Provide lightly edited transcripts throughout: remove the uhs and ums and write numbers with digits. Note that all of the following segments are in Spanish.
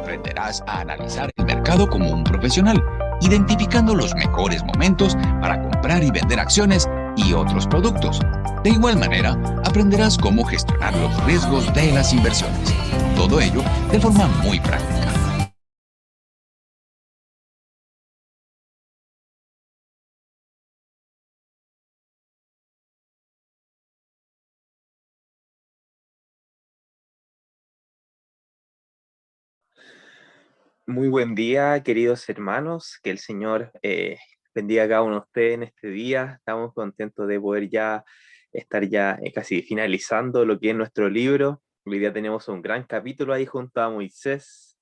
aprenderás a analizar el mercado como un profesional, identificando los mejores momentos para comprar y vender acciones y otros productos. De igual manera, aprenderás cómo gestionar los riesgos de las inversiones. Todo ello de forma muy práctica. Muy buen día, queridos hermanos. Que el Señor bendiga a cada uno de ustedes en este día. Estamos contentos de poder ya estar ya casi finalizando lo que es nuestro libro. Hoy día tenemos un gran capítulo ahí junto a Moisés,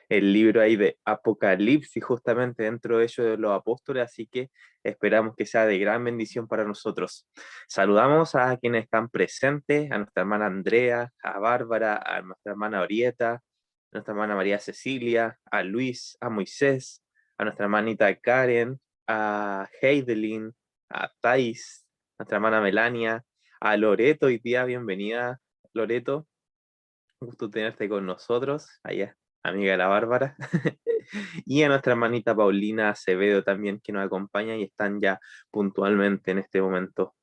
el libro ahí de Apocalipsis, justamente dentro de ellos de los apóstoles, así que esperamos que sea de gran bendición para nosotros. Saludamos a quienes están presentes, a nuestra hermana Andrea, a Bárbara, a nuestra hermana Orieta, a nuestra hermana María Cecilia, a Luis, a Moisés, a nuestra hermanita Karen, a Heidelin, a Thais, a nuestra hermana Melania, a Loreto. Hoy día, bienvenida, Loreto. Un gusto tenerte con nosotros, allá, amiga de la Bárbara. Y a nuestra hermanita Paulina Acevedo también, que nos acompaña y están ya puntualmente en este momento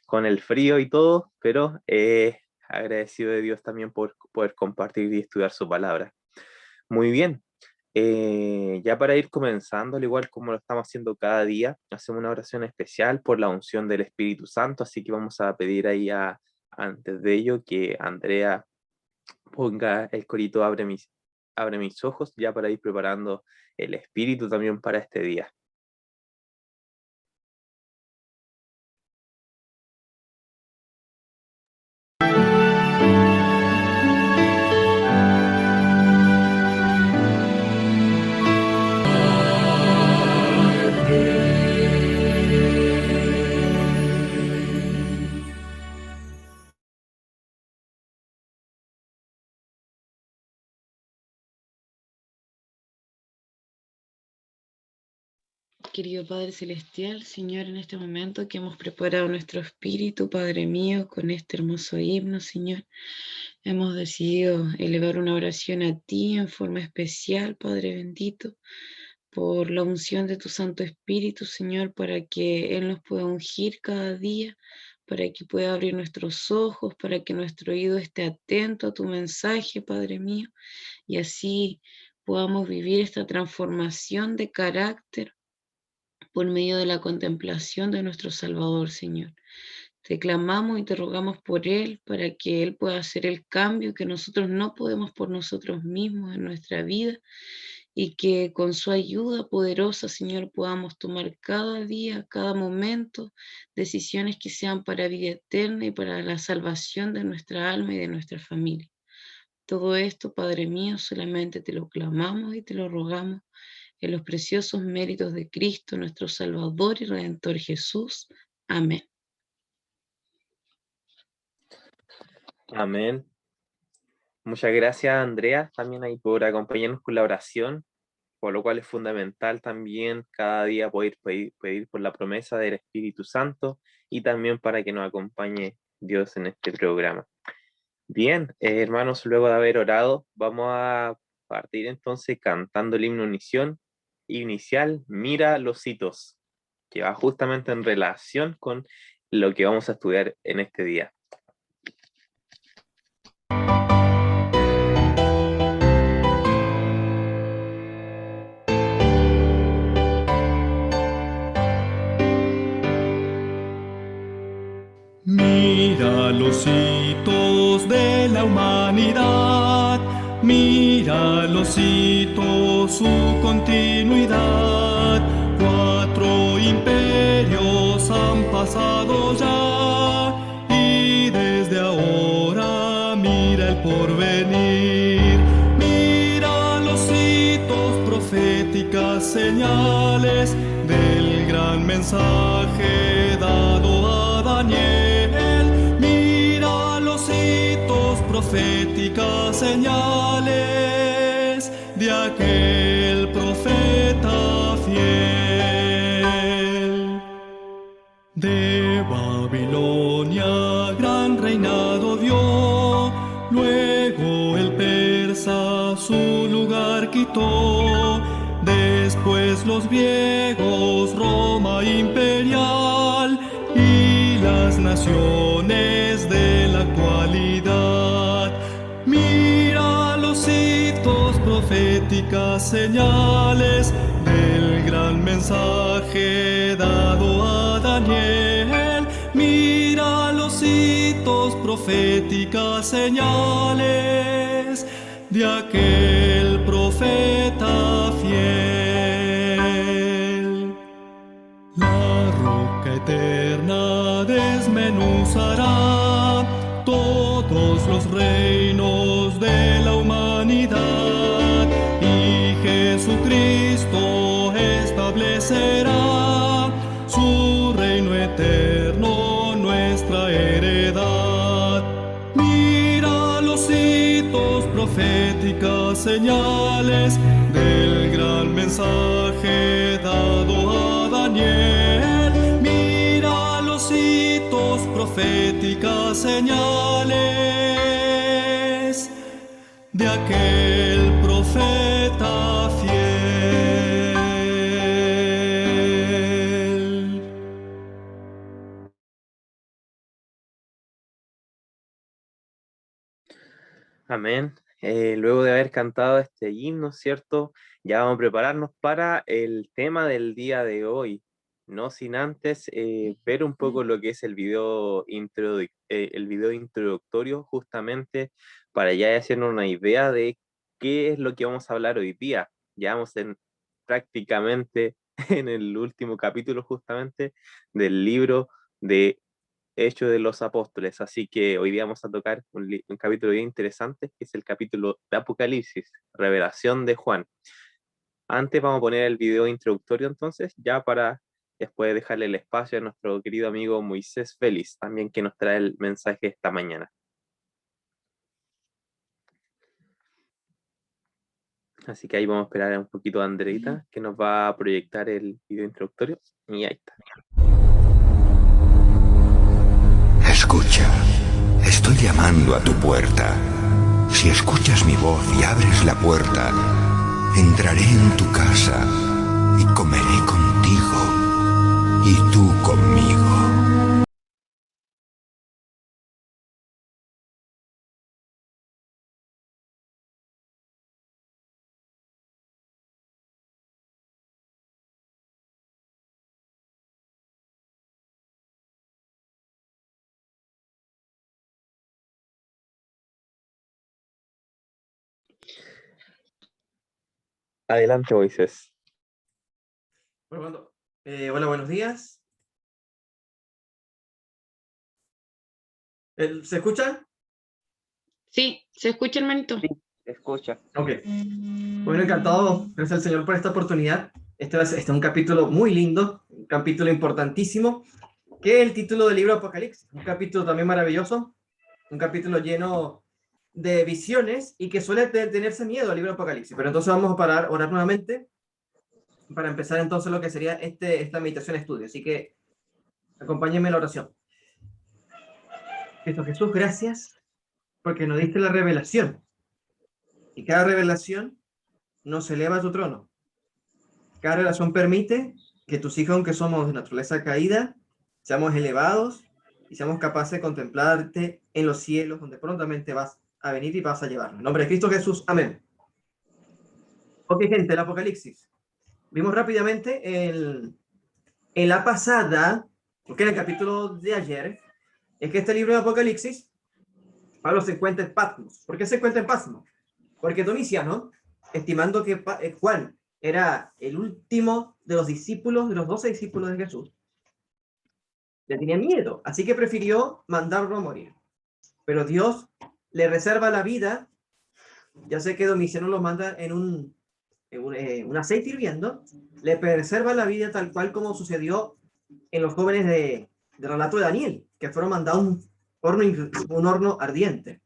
con el frío y todo, pero agradecido de Dios también por poder compartir y estudiar su palabra. Muy bien, ya para ir comenzando, al igual como lo estamos haciendo cada día, hacemos una oración especial por la unción del Espíritu Santo, así que vamos a pedir ahí antes de ello que Andrea ponga el corito abre mis ojos, ya para ir preparando el espíritu también para este día. Querido Padre Celestial, Señor, en este momento que hemos preparado nuestro espíritu, Padre mío, con este hermoso himno, Señor, hemos decidido elevar una oración a ti en forma especial, Padre bendito, por la unción de tu Santo Espíritu, Señor, para que Él nos pueda ungir cada día, para que pueda abrir nuestros ojos, para que nuestro oído esté atento a tu mensaje, Padre mío, y así podamos vivir esta transformación de carácter por medio de la contemplación de nuestro Salvador, Señor. Te clamamos y te rogamos por Él, para que Él pueda hacer el cambio que nosotros no podemos por nosotros mismos en nuestra vida, y que con su ayuda poderosa, Señor, podamos tomar cada día, cada momento, decisiones que sean para vida eterna y para la salvación de nuestra alma y de nuestra familia. Todo esto, Padre mío, solamente te lo clamamos y te lo rogamos en los preciosos méritos de Cristo, nuestro Salvador y Redentor Jesús. Amén. Amén. Muchas gracias, Andrea, también ahí por acompañarnos con la oración, por lo cual es fundamental también cada día poder pedir por la promesa del Espíritu Santo y también para que nos acompañe Dios en este programa. Bien, hermanos, luego de haber orado, vamos a partir entonces cantando el himno inicial, Mira los hitos, que va justamente en relación con lo que vamos a estudiar en este día. Mira los hitos de la humanidad, mira los hitos, su continuidad. 4 imperios han pasado ya, y desde ahora mira el porvenir. Mira los hitos, proféticas señales del gran mensaje dado a Daniel. Proféticas señales de aquel profeta fiel. De Babilonia gran reinado dio, luego el persa su lugar Egipto, después los griegos, Roma imperial y las naciones de la actualidad. Mira los hitos, proféticas señales del gran mensaje dado a Daniel. Mira los hitos, proféticas señales de aquel profeta fiel. La roca eterna desmenuzará todos los reinos de la humanidad y Jesucristo establecerá su reino eterno, nuestra heredad. Mira los hitos, proféticas señales del gran mensaje dado a Daniel. Mira los hitos, proféticas señales de aquel profeta fiel. Amén. Luego de haber cantado este himno, ¿cierto? Ya vamos a prepararnos para el tema del día de hoy. No sin antes ver un poco lo que es el video introductorio, justamente para ya hacernos una idea de qué es lo que vamos a hablar hoy día. Ya vamos prácticamente en el último capítulo justamente del libro de Hechos de los Apóstoles. Así que hoy día vamos a tocar un capítulo bien interesante, que es el capítulo de Apocalipsis, Revelación de Juan. Antes vamos a poner el video introductorio entonces, ya para después dejarle el espacio a nuestro querido amigo Moisés Félix, también que nos trae el mensaje esta mañana. Así que ahí vamos a esperar un poquito a Andreita, que nos va a proyectar el video introductorio. Y ahí está. Escucha, estoy llamando a tu puerta. Si escuchas mi voz y abres la puerta, entraré en tu casa y comeré contigo y tú conmigo. Adelante, Moisés. Hola, buenos días. ¿Se escucha? Sí, ¿se escucha, hermanito? Sí, se escucha. Ok. Bueno, encantado. Gracias al Señor por esta oportunidad. Este es un capítulo muy lindo, un capítulo importantísimo, que es el título del libro Apocalipsis. Un capítulo también maravilloso, un capítulo lleno de visiones y que suele tenerse miedo al libro Apocalipsis. Pero entonces vamos a orar nuevamente para empezar entonces lo que sería esta meditación estudio. Así que acompáñenme en la oración. Cristo Jesús, gracias porque nos diste la revelación. Y cada revelación nos eleva a tu trono. Cada revelación permite que tus hijos, aunque somos de naturaleza caída, seamos elevados y seamos capaces de contemplarte en los cielos, donde prontamente vas a venir y vas a llevarnos. En nombre de Cristo Jesús, amén. Ok, gente, el Apocalipsis. Vimos rápidamente en la pasada, porque en el capítulo de ayer, es que este libro de Apocalipsis, Pablo se encuentra en Patmos. ¿Por qué se encuentra en Patmos? Porque Domiciano, estimando que Juan era el último de los discípulos, de los 12 discípulos de Jesús, le tenía miedo, así que prefirió mandarlo a morir. Pero Dios le reserva la vida. Ya sé que Domiciano lo manda en un aceite hirviendo, le preserva la vida tal cual como sucedió en los jóvenes del relato de Daniel, que fueron mandados un horno ardiente.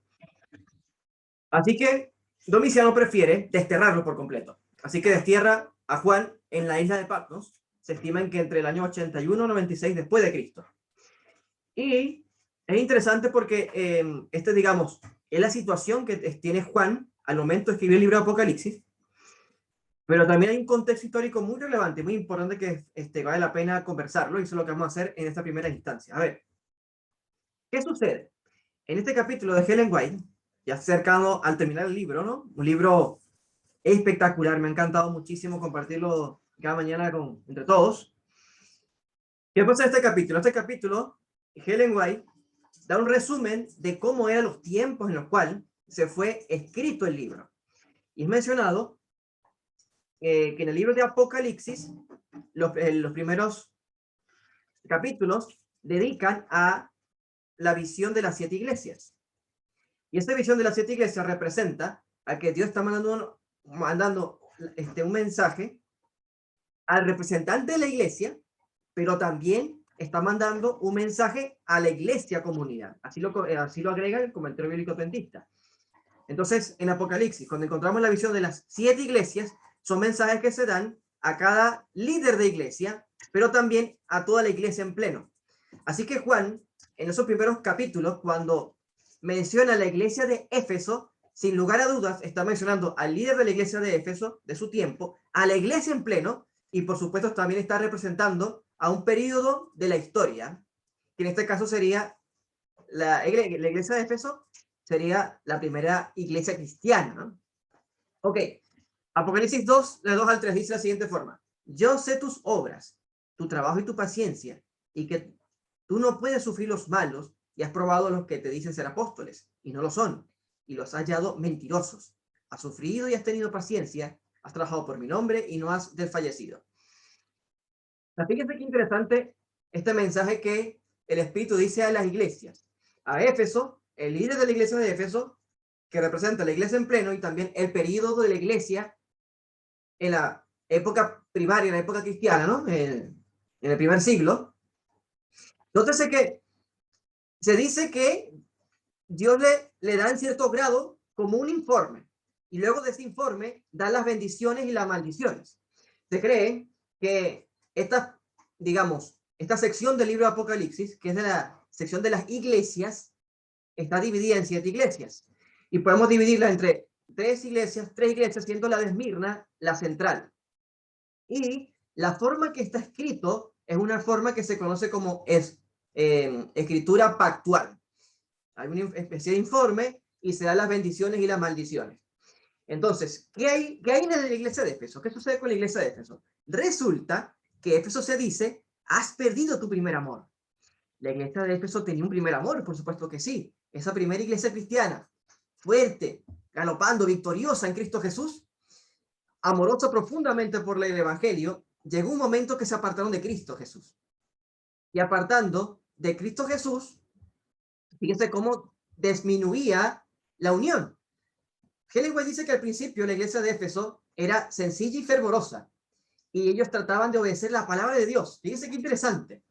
Así que Domiciano prefiere desterrarlo por completo. Así que destierra a Juan en la isla de Patmos. Se estima que entre el año 81 y 96 después de Cristo. Y es interesante porque digamos, es la situación que tiene Juan al momento de escribir el libro de Apocalipsis. Pero también hay un contexto histórico muy relevante, muy importante que vale la pena conversarlo, y eso es lo que vamos a hacer en esta primera instancia. A ver, ¿qué sucede? En este capítulo de Ellen White, ya cercano al terminar el libro, ¿no? Un libro espectacular, me ha encantado muchísimo compartirlo cada mañana entre todos. ¿Qué pasa en este capítulo? En este capítulo, Ellen White da un resumen de cómo eran los tiempos en los cuales se fue escrito el libro. Y es mencionado que en el libro de Apocalipsis, los primeros capítulos dedican a la visión de las 7 iglesias. Y esta visión de las 7 iglesias representa a que Dios está mandando un mensaje al representante de la iglesia, pero también está mandando un mensaje a la iglesia comunidad. Así lo agrega el comentario bíblico adventista. Entonces, en Apocalipsis, cuando encontramos la visión de las 7 iglesias, son mensajes que se dan a cada líder de iglesia, pero también a toda la iglesia en pleno. Así que Juan, en esos primeros capítulos, cuando menciona la iglesia de Éfeso, sin lugar a dudas, está mencionando al líder de la iglesia de Éfeso, de su tiempo, a la iglesia en pleno, y por supuesto también está representando a un periodo de la historia, que en este caso sería la iglesia de Éfeso, sería la primera iglesia cristiana, ¿no? Ok, Apocalipsis 2, de 2 al 3, dice de la siguiente forma: yo sé tus obras, tu trabajo y tu paciencia, y que tú no puedes sufrir los malos, y has probado a los que te dicen ser apóstoles, y no lo son, y los has hallado mentirosos. Has sufrido y has tenido paciencia, has trabajado por mi nombre y no has desfallecido. Fíjense qué interesante este mensaje que el Espíritu dice a las iglesias. A Éfeso, el líder de la iglesia de Éfeso, que representa la iglesia en pleno, y también el período de la iglesia en la época primaria, en la época cristiana, ¿no? En el primer siglo. Nótese que se dice que Dios le da en cierto grado como un informe, y luego de ese informe da las bendiciones y las maldiciones. Se cree que esta sección del libro de Apocalipsis, que es de la sección de las iglesias, está dividida en 7 iglesias. Y podemos dividirla entre 3 iglesias, siendo la de Esmirna la central. Y la forma que está escrito es una forma que se conoce como escritura pactual. Hay una especie de informe y se dan las bendiciones y las maldiciones. Entonces, ¿qué hay en la iglesia de Éfeso? ¿Qué sucede con la iglesia de Éfeso? Resulta que Éfeso se dice: has perdido tu primer amor. La iglesia de Éfeso tenía un primer amor, por supuesto que sí. Esa primera iglesia cristiana, fuerte, galopando, victoriosa en Cristo Jesús, amorosa profundamente por el evangelio, llegó un momento que se apartaron de Cristo Jesús. Y apartando de Cristo Jesús, fíjense cómo disminuía la unión. Ellen White dice que al principio la iglesia de Éfeso era sencilla y fervorosa, y ellos trataban de obedecer la palabra de Dios. Fíjense qué interesante.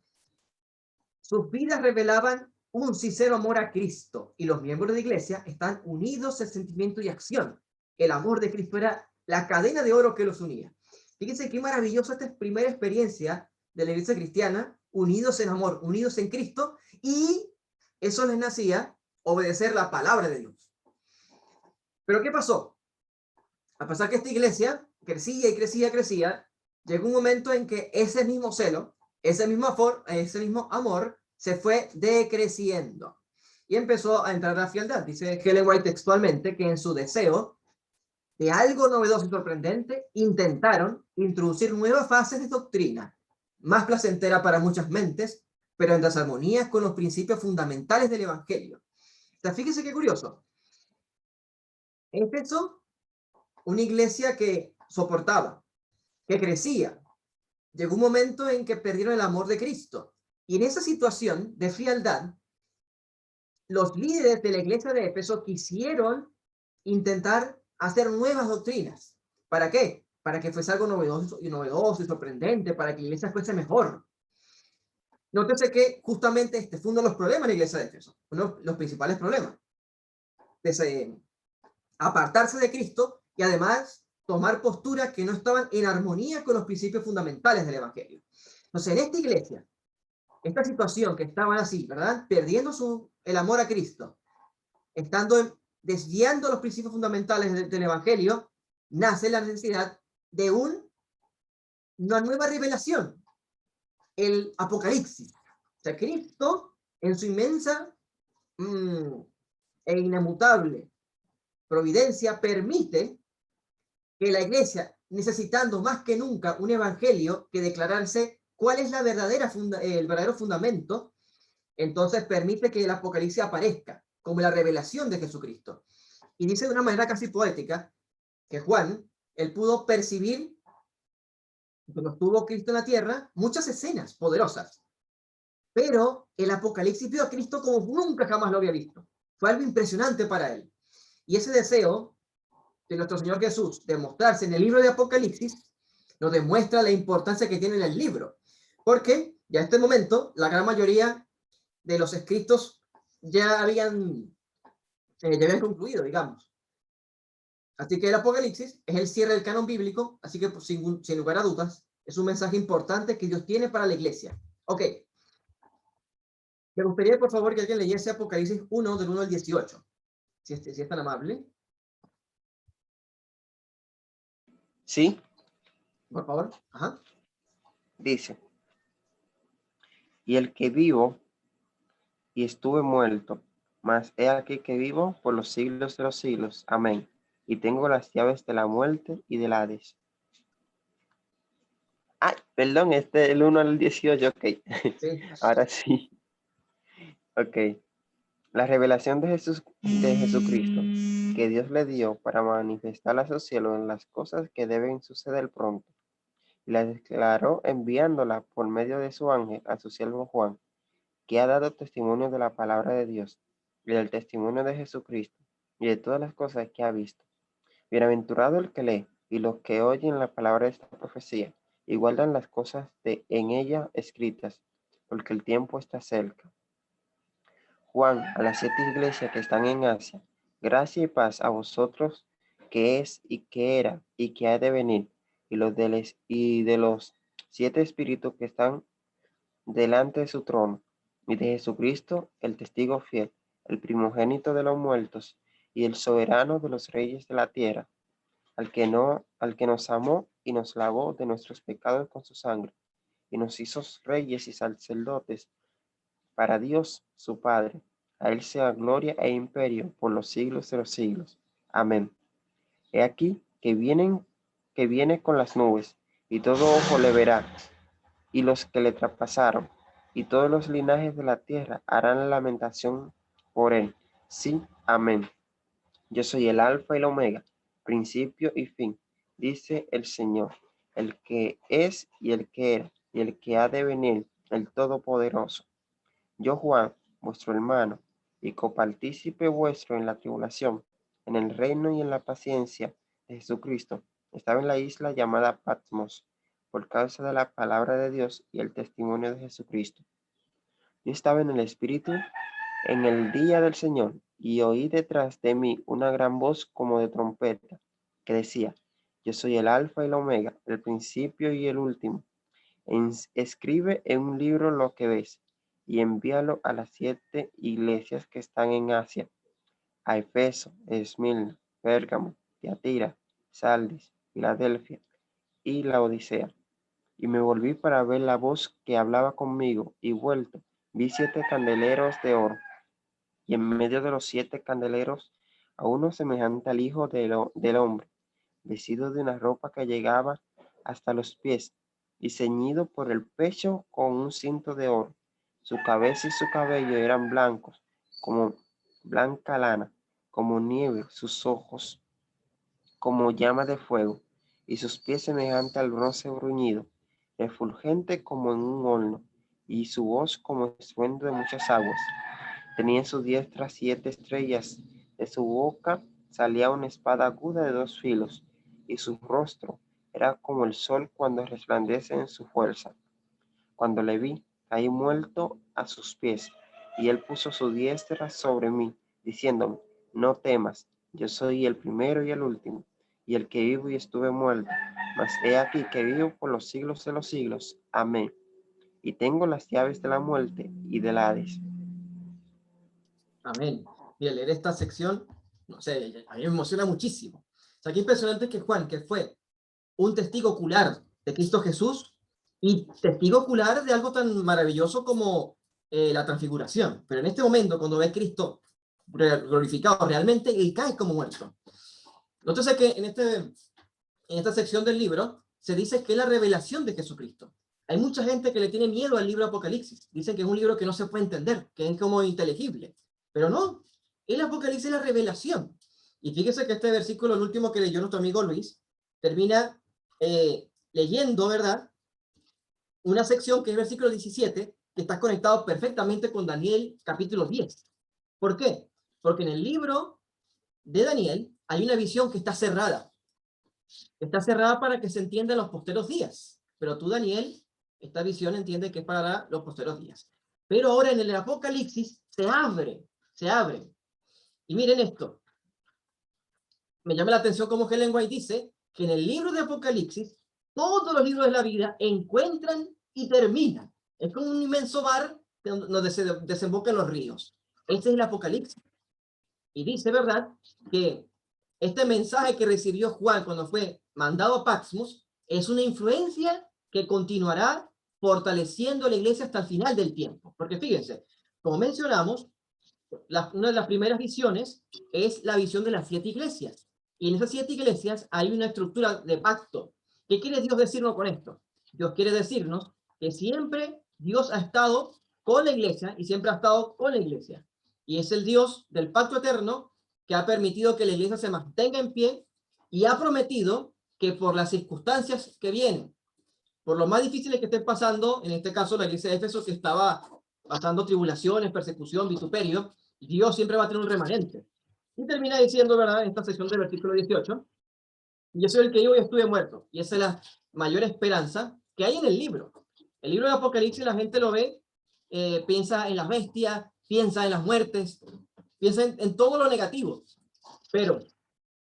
Sus vidas revelaban un sincero amor a Cristo, y los miembros de la iglesia están unidos en sentimiento y acción. El amor de Cristo era la cadena de oro que los unía. Fíjense qué maravillosa esta primera experiencia de la iglesia cristiana, unidos en amor, unidos en Cristo, y eso les nacía obedecer la palabra de Dios. Pero ¿qué pasó? A pesar que esta iglesia crecía y crecía, llegó un momento en que ese mismo celo, ese mismo amor se fue decreciendo y empezó a entrar la frialdad. Dice Ellen White textualmente que en su deseo de algo novedoso y sorprendente, intentaron introducir nuevas fases de doctrina, más placentera para muchas mentes, pero en desarmonía con los principios fundamentales del evangelio. O sea, fíjense qué curioso. Éfeso, una iglesia que soportaba, que crecía, llegó un momento en que perdieron el amor de Cristo. Y en esa situación de frialdad, los líderes de la iglesia de Éfeso quisieron intentar hacer nuevas doctrinas. ¿Para qué? Para que fuese algo novedoso y sorprendente, para que la iglesia fuese mejor. Nótese que justamente este fue uno de los problemas de la iglesia de Éfeso, uno de los principales problemas. Apartarse de Cristo y además tomar posturas que no estaban en armonía con los principios fundamentales del evangelio. Entonces, en esta iglesia, esta situación que estaban así, ¿verdad? Perdiendo el amor a Cristo, desviando los principios fundamentales del evangelio, nace la necesidad de una nueva revelación, el Apocalipsis. O sea, Cristo, en su inmensa e inmutable providencia, permite que la iglesia, necesitando más que nunca un evangelio que declararse cuál es el verdadero fundamento, entonces permite que el Apocalipsis aparezca como la revelación de Jesucristo. Y dice de una manera casi poética que Juan, él pudo percibir, cuando estuvo Cristo en la tierra, muchas escenas poderosas, pero el Apocalipsis vio a Cristo como nunca jamás lo había visto. Fue algo impresionante para él. Y ese deseo de nuestro Señor Jesús de mostrarse en el libro de Apocalipsis nos demuestra la importancia que tiene en el libro, porque ya en este momento la gran mayoría de los escritos ya habían concluido, digamos. Así que el Apocalipsis es el cierre del canon bíblico, así que sin lugar a dudas es un mensaje importante que Dios tiene para la iglesia. Ok. Me gustaría, por favor, que alguien leyese Apocalipsis 1, del 1 al 18, si es tan amable. Sí, Por favor. Ajá. dice, y el que vivo y estuve muerto, mas he aquí que vivo por los siglos de los siglos. Amén. Y tengo las llaves de la muerte y del Hades. Ay, perdón, el 1 al 18, ok. Sí. Ahora sí. Ok. La revelación de Jesucristo, que Dios le dio para manifestar a su cielo en las cosas que deben suceder pronto. Y la declaró enviándola por medio de su ángel a su siervo Juan, que ha dado testimonio de la palabra de Dios y del testimonio de Jesucristo y de todas las cosas que ha visto. Bienaventurado el que lee y los que oyen la palabra de esta profecía y guardan las cosas en ella escritas, porque el tiempo está cerca. Juan, a las 7 iglesias que están en Asia, gracia y paz a vosotros, que es y que era y que ha de venir, y de los 7 espíritus que están delante de su trono, y de Jesucristo, el testigo fiel, el primogénito de los muertos, y el soberano de los reyes de la tierra, al que nos amó y nos lavó de nuestros pecados con su sangre, y nos hizo reyes y sacerdotes para Dios su Padre. A él sea gloria e imperio por los siglos de los siglos. Amén. He aquí que viene con las nubes, y todo ojo le verá, y los que le traspasaron, y todos los linajes de la tierra harán lamentación por él. Sí, amén. Yo soy el alfa y la omega, principio y fin, dice el Señor, el que es y el que era, y el que ha de venir, el Todopoderoso. Yo, Juan, vuestro hermano, y copartícipe vuestro en la tribulación, en el reino y en la paciencia de Jesucristo, estaba en la isla llamada Patmos, por causa de la palabra de Dios y el testimonio de Jesucristo. Yo estaba en el Espíritu en el día del Señor, y oí detrás de mí una gran voz como de trompeta, que decía, yo soy el alfa y la omega, el principio y el último. Escribe en un libro lo que ves, y envíalo a las 7 iglesias que están en Asia, a Efeso, Esmirna, Pérgamo, Tiatira, Sardis, Filadelfia y Laodicea. Y me volví para ver la voz que hablaba conmigo, y vuelto, vi 7 candeleros de oro, y en medio de los 7 candeleros a uno semejante al Hijo del Hombre, vestido de una ropa que llegaba hasta los pies, y ceñido por el pecho con un cinto de oro. Su cabeza y su cabello eran blancos, como blanca lana, como nieve, sus ojos como llama de fuego, y sus pies semejante al bronce bruñido, refulgente como en un horno, y su voz como estruendo de muchas aguas. Tenía en su diestra 7 estrellas, de su boca salía una espada aguda de 2 filos, y su rostro era como el sol cuando resplandece en su fuerza. Cuando le vi, caí muerto a sus pies, y él puso su diestra sobre mí, diciéndome, no temas, yo soy el primero y el último, y el que vivo y estuve muerto, mas he aquí que vivo por los siglos de los siglos. Amén. Y tengo las llaves de la muerte y del Hades. Amén. Mira, leer esta sección, no sé, a mí me emociona muchísimo. O sea, qué impresionante que Juan, que fue un testigo ocular de Cristo Jesús y testigo ocular de algo tan maravilloso como la transfiguración. Pero en este momento, cuando ve a Cristo glorificado realmente, él cae como muerto. Entonces, que en esta sección del libro se dice que es la revelación de Jesucristo. Hay mucha gente que le tiene miedo al libro de Apocalipsis. Dicen que es un libro que no se puede entender, que es como inteligible. Pero no, el Apocalipsis es la revelación. Y fíjese que este versículo, el último que leyó nuestro amigo Luis, termina leyendo, ¿verdad?, una sección que es el versículo 17, que está conectado perfectamente con Daniel capítulo 10. ¿Por qué? Porque en el libro de Daniel hay una visión que está cerrada. Está cerrada para que se entienda en los posteros días. Pero tú, Daniel, esta visión entiende que es para los posteros días. Pero ahora en el Apocalipsis se abre. Y miren esto. Me llama la atención como Ellen White dice que en el libro de Apocalipsis todos los libros de la vida encuentran y terminan. Es como un inmenso bar donde se desembocan los ríos. Este es el Apocalipsis. Y dice, ¿verdad?, que este mensaje que recibió Juan cuando fue mandado a Patmos es una influencia que continuará fortaleciendo la iglesia hasta el final del tiempo. Porque fíjense, como mencionamos, una de las primeras visiones es la visión de las 7 iglesias. Y en esas 7 iglesias hay una estructura de pacto. ¿Qué quiere Dios decirnos con esto? Dios quiere decirnos que siempre Dios ha estado con la iglesia y siempre ha estado con la iglesia. Y es el Dios del pacto eterno que ha permitido que la iglesia se mantenga en pie y ha prometido que por las circunstancias que vienen, por lo más difíciles que estén pasando, en este caso la iglesia de Éfeso que estaba pasando tribulaciones, persecución, vituperio, Dios siempre va a tener un remanente. Y termina diciendo, ¿verdad?, en esta sección del versículo 18, yo soy el que vivo y estuve muerto. Y esa es la mayor esperanza que hay en el libro. El libro de Apocalipsis la gente lo ve, piensa en las bestias, piensa en las muertes, piensa en todo lo negativo. Pero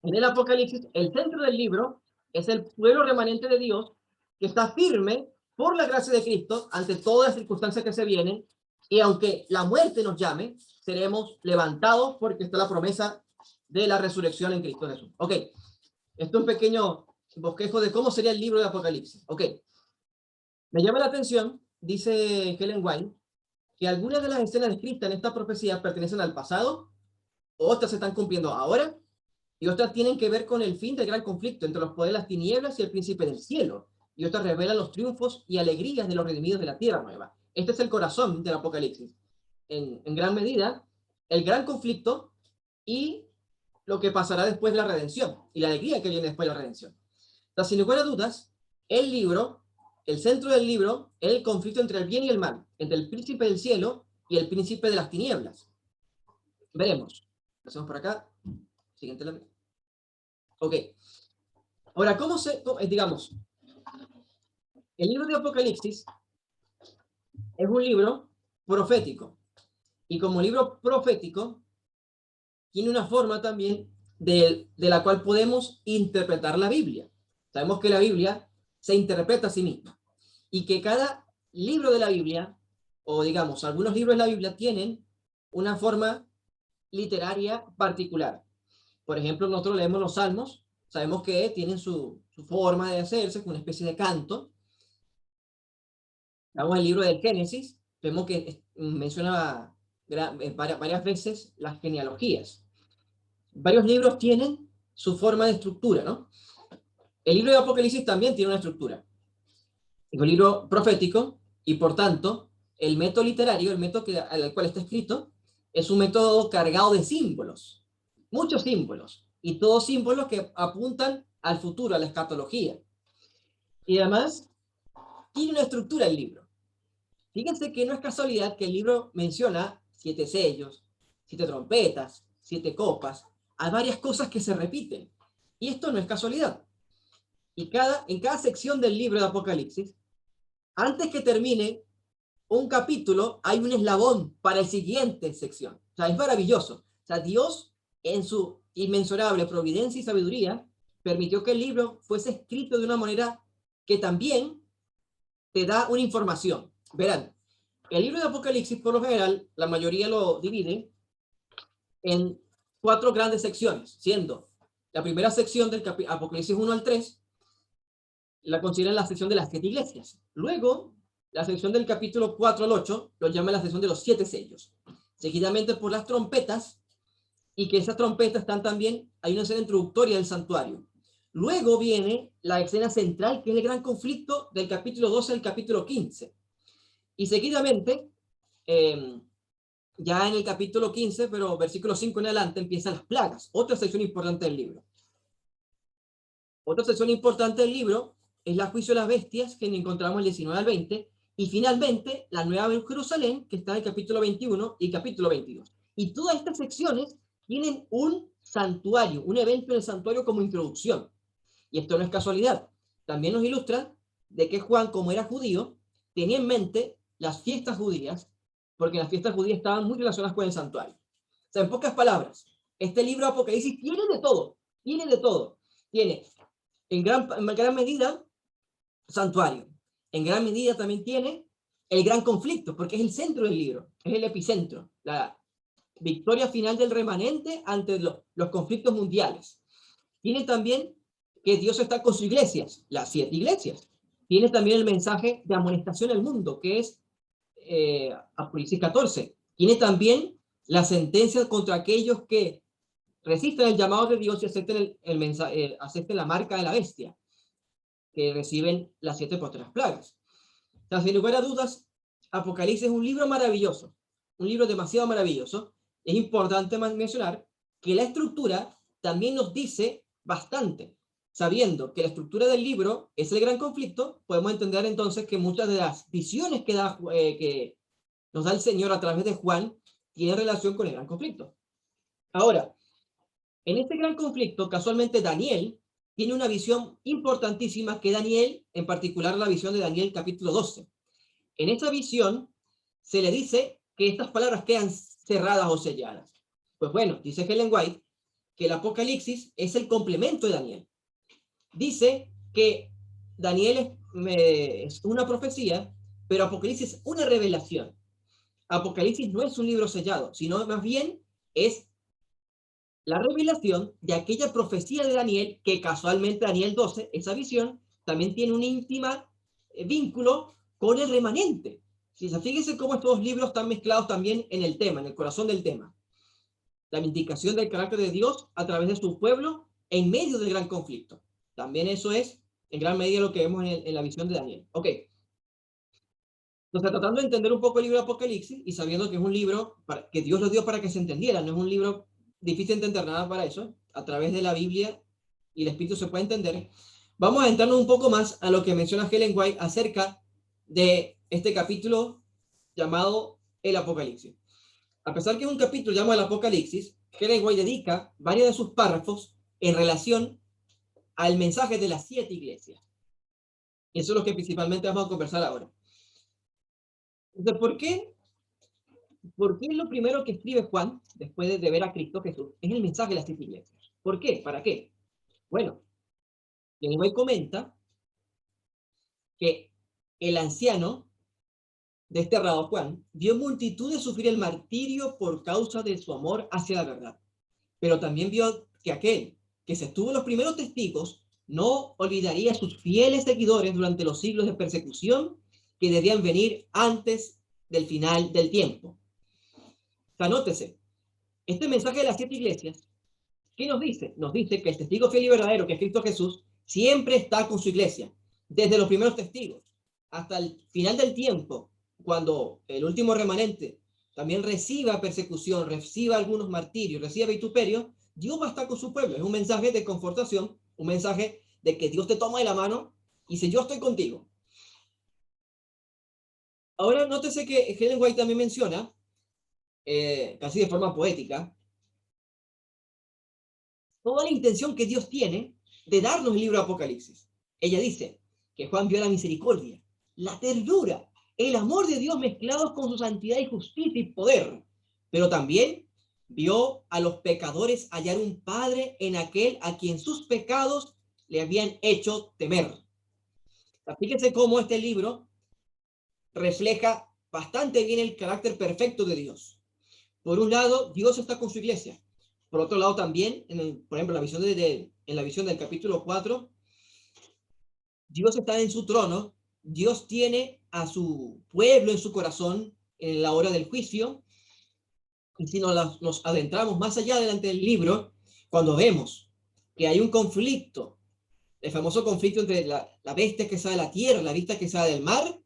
en el Apocalipsis, el centro del libro es el pueblo remanente de Dios que está firme por la gracia de Cristo ante todas las circunstancias que se vienen, y aunque la muerte nos llame, seremos levantados porque está la promesa de la resurrección en Cristo Jesús. Ok, esto es un pequeño bosquejo de cómo sería el libro de Apocalipsis. Ok, me llama la atención, dice Ellen White, que algunas de las escenas descritas en esta profecía pertenecen al pasado, otras se están cumpliendo ahora, y otras tienen que ver con el fin del gran conflicto entre los poderes de las tinieblas y el príncipe del cielo, y otras revelan los triunfos y alegrías de los redimidos de la tierra nueva. Este es el corazón del Apocalipsis. En gran medida, el gran conflicto y lo que pasará después de la redención, y la alegría que viene después de la redención. Entonces, sin lugar a dudas, el libro, el centro del libro, es el conflicto entre el bien y el mal, entre el príncipe del cielo y el príncipe de las tinieblas. Veremos. Hacemos por acá. Siguiente. Ok. Ahora, digamos, el libro de Apocalipsis es un libro profético. Y como libro profético, tiene una forma también de la cual podemos interpretar la Biblia. Sabemos que la Biblia se interpreta a sí misma. Y que cada libro de la Biblia, o digamos, algunos libros de la Biblia tienen una forma literaria particular. Por ejemplo, nosotros leemos los Salmos, sabemos que tienen su forma de hacerse, con una especie de canto. Vamos al libro del Génesis, vemos que menciona varias veces las genealogías. Varios libros tienen su forma de estructura, ¿no? El libro de Apocalipsis también tiene una estructura. Es un libro profético y, por tanto, el método literario, el método al cual está escrito, es un método cargado de símbolos. Muchos símbolos. Y todos símbolos que apuntan al futuro, a la escatología. Y además, tiene una estructura el libro. Fíjense que no es casualidad que el libro menciona 7 sellos, 7 trompetas, 7 copas. Hay varias cosas que se repiten. Y esto no es casualidad. Y en cada sección del libro de Apocalipsis, antes que termine un capítulo, hay un eslabón para la siguiente sección. O sea, es maravilloso. O sea, Dios, en su inmensurable providencia y sabiduría, permitió que el libro fuese escrito de una manera que también te da una información. Verán, el libro de Apocalipsis, por lo general, la mayoría lo divide en 4 grandes secciones, siendo la primera sección del Apocalipsis 1 al 3, la consideran la sección de las 7 iglesias. Luego, la sección del capítulo 4 al 8 lo llama la sección de los 7 sellos. Seguidamente por las trompetas, y que esas trompetas están también, hay una escena introductoria del santuario. Luego viene la escena central, que es el gran conflicto del capítulo 12 al capítulo 15. Y seguidamente, ya en el capítulo 15, pero versículo 5 en adelante, empiezan las plagas, otra sección importante del libro. Otra sección importante del libro es la juicio de las bestias, que encontramos el 19 al 20, y finalmente la Nueva Jerusalén, que está en el capítulo 21 y capítulo 22. Y todas estas secciones tienen un santuario, un evento en el santuario como introducción. Y esto no es casualidad. También nos ilustra de que Juan, como era judío, tenía en mente las fiestas judías, porque las fiestas judías estaban muy relacionadas con el santuario. O sea, en pocas palabras, este libro de Apocalipsis tiene de todo, tiene de todo. Tiene en gran medida santuario. En gran medida también tiene el gran conflicto, porque es el centro del libro, es el epicentro, la victoria final del remanente ante los conflictos mundiales. Tiene también que Dios está con sus iglesias, las 7 iglesias. Tiene también el mensaje de amonestación al mundo, que es Apocalipsis 14. Tiene también la sentencia contra aquellos que resisten el llamado de Dios y acepten acepten la marca de la bestia, que reciben las 7 postreras plagas. O sea, sin lugar a dudas, Apocalipsis es un libro maravilloso, un libro demasiado maravilloso. Es importante mencionar que la estructura también nos dice bastante. Sabiendo que la estructura del libro es el gran conflicto, podemos entender entonces que muchas de las visiones que nos da el Señor a través de Juan tienen relación con el gran conflicto. Ahora, en este gran conflicto, casualmente Daniel tiene una visión importantísima, que Daniel, en particular la visión de Daniel capítulo 12. En esta visión se le dice que estas palabras quedan cerradas o selladas. Pues bueno, dice Ellen White que el Apocalipsis es el complemento de Daniel. Dice que Daniel es una profecía, pero Apocalipsis es una revelación. Apocalipsis no es un libro sellado, sino más bien es la revelación de aquella profecía de Daniel, que casualmente Daniel 12, esa visión, también tiene un íntimo vínculo con el remanente. Fíjense cómo estos dos libros están mezclados también en el tema, en el corazón del tema. La vindicación del carácter de Dios a través de su pueblo en medio del gran conflicto. También eso es, en gran medida, lo que vemos en la visión de Daniel. Ok. Entonces, tratando de entender un poco el libro de Apocalipsis y sabiendo que es un libro que Dios lo dio para que se entendiera, no es un libro difícil de entender, nada para eso. A través de la Biblia y el Espíritu se puede entender. Vamos a entrarnos un poco más a lo que menciona Ellen White acerca de este capítulo llamado el Apocalipsis. A pesar que es un capítulo llamado el Apocalipsis, Ellen White dedica varios de sus párrafos en relación al mensaje de las 7 iglesias. Y eso es lo que principalmente vamos a conversar ahora. Entonces, ¿por qué lo primero que escribe Juan, después de ver a Cristo Jesús, es el mensaje de las 7 iglesias? ¿Por qué? ¿Para qué? Bueno, Ellen White comenta que el anciano desterrado Juan vio multitud de sufrir el martirio por causa de su amor hacia la verdad, pero también vio que aquel que se estuvo los primeros testigos no olvidaría a sus fieles seguidores durante los siglos de persecución que debían venir antes del final del tiempo. O sea, nótese, este mensaje de las 7 iglesias, ¿qué nos dice? Nos dice que el testigo fiel y verdadero, que es Cristo Jesús, siempre está con su iglesia, desde los primeros testigos hasta el final del tiempo, cuando el último remanente también reciba persecución, reciba algunos martirios, reciba vituperio, Dios va a estar con su pueblo. Es un mensaje de confortación, un mensaje de que Dios te toma de la mano y dice, yo estoy contigo. Ahora, nótese que Ellen White también menciona, casi de forma poética, toda la intención que Dios tiene de darnos el libro de Apocalipsis. Ella dice que Juan vio la misericordia, la ternura, el amor de Dios mezclados con su santidad y justicia y poder, pero también vio a los pecadores hallar un padre en aquel a quien sus pecados le habían hecho temer. Fíjense cómo este libro refleja bastante bien el carácter perfecto de Dios. Por un lado, Dios está con su iglesia. Por otro lado, también, por ejemplo, en la visión del capítulo 4, Dios está en su trono, Dios tiene a su pueblo en su corazón en la hora del juicio, y si nos adentramos más allá delante del libro, cuando vemos que hay un conflicto, el famoso conflicto entre la bestia que sale de la tierra, la bestia que sale del mar,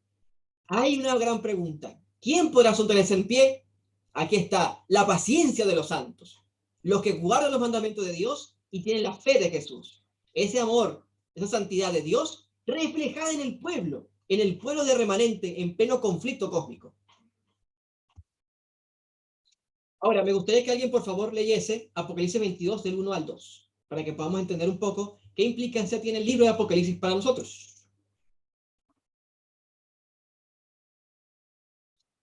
hay una gran pregunta. ¿Quién podrá sostenerse en pie? Aquí está la paciencia de los santos, los que guardan los mandamientos de Dios y tienen la fe de Jesús. Ese amor, esa santidad de Dios, reflejada en el pueblo de remanente en pleno conflicto cósmico. Ahora, me gustaría que alguien, por favor, leyese Apocalipsis 22, del 1 al 2, para que podamos entender un poco qué implicancia tiene el libro de Apocalipsis para nosotros.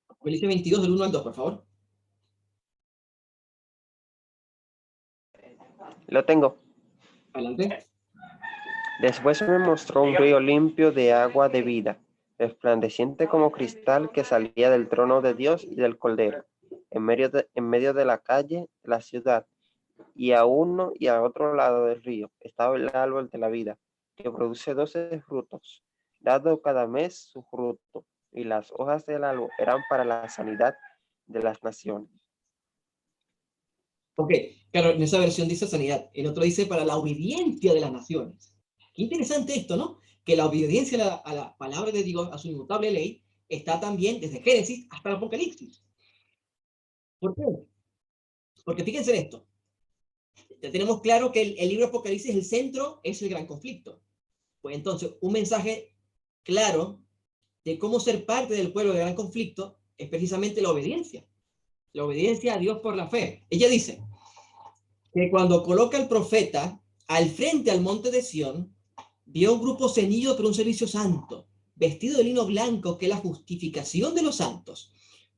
Apocalipsis 22, del 1 al 2, por favor. Lo tengo. Adelante. Después me mostró un río limpio de agua de vida, resplandeciente como cristal, que salía del trono de Dios y del Cordero, en medio de la calle de la ciudad, y a uno y a otro lado del río estaba el árbol de la vida, que produce 12 frutos, dando cada mes su fruto, y las hojas del árbol eran para la sanidad de las naciones. Ok, claro, en esa versión dice sanidad, el otro dice para la obediencia de las naciones. Qué interesante esto, ¿no? Que la obediencia a la palabra de Dios, a su inmutable ley, está también desde Génesis hasta el Apocalipsis. ¿Por qué? Porque fíjense en esto. Ya tenemos claro que el libro de Apocalipsis, el centro, es el gran conflicto. Pues entonces, un mensaje claro de cómo ser parte del pueblo del gran conflicto es precisamente la obediencia a Dios por la fe. Ella dice que cuando coloca al profeta al frente al monte de Sión, vio un grupo ceñido por un servicio santo, vestido de lino blanco, que es la justificación de los santos.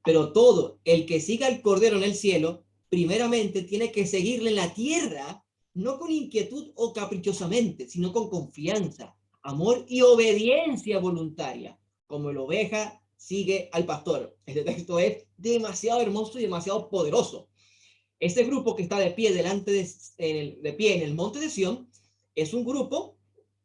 Pero todo el que siga al Cordero en el cielo, primeramente tiene que seguirle en la tierra, no con inquietud o caprichosamente, sino con confianza, amor y obediencia voluntaria, como la oveja sigue al pastor. Este texto es demasiado hermoso y demasiado poderoso. Ese grupo que está de pie en el monte de Sión es un grupo,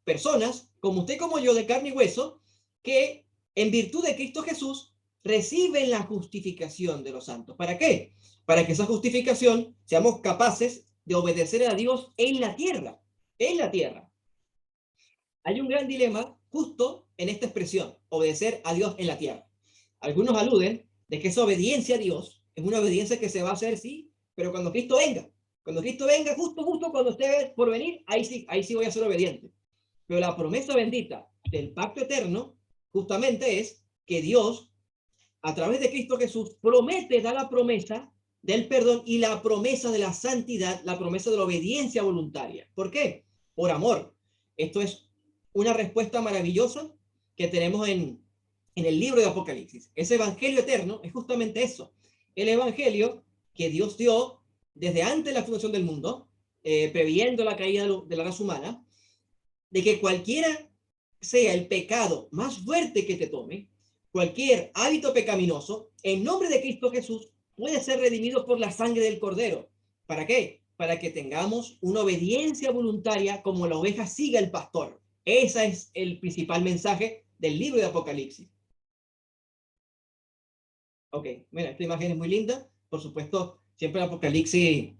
personas como usted, como yo, de carne y hueso, que en virtud de Cristo Jesús reciben la justificación de los santos. ¿Para qué? Para que esa justificación seamos capaces de obedecer a Dios en la tierra. En la tierra. Hay un gran dilema justo en esta expresión, obedecer a Dios en la tierra. Algunos aluden de que esa obediencia a Dios es una obediencia que se va a hacer, sí, pero cuando Cristo venga, justo cuando esté por venir, ahí sí voy a ser obediente. Pero la promesa bendita del pacto eterno justamente es que Dios, a través de Cristo Jesús, da la promesa del perdón y la promesa de la santidad, la promesa de la obediencia voluntaria. ¿Por qué? Por amor. Esto es una respuesta maravillosa que tenemos en el libro de Apocalipsis. Ese evangelio eterno es justamente eso. El evangelio que Dios dio desde antes de la fundación del mundo, previendo la caída de la raza humana, de que cualquiera sea el pecado más fuerte que te tome, cualquier hábito pecaminoso, en nombre de Cristo Jesús, puede ser redimido por la sangre del Cordero. ¿Para qué? Para que tengamos una obediencia voluntaria como la oveja sigue al pastor. Ese es el principal mensaje del libro de Apocalipsis. Ok, mira, esta imagen es muy linda. Por supuesto, siempre en Apocalipsis,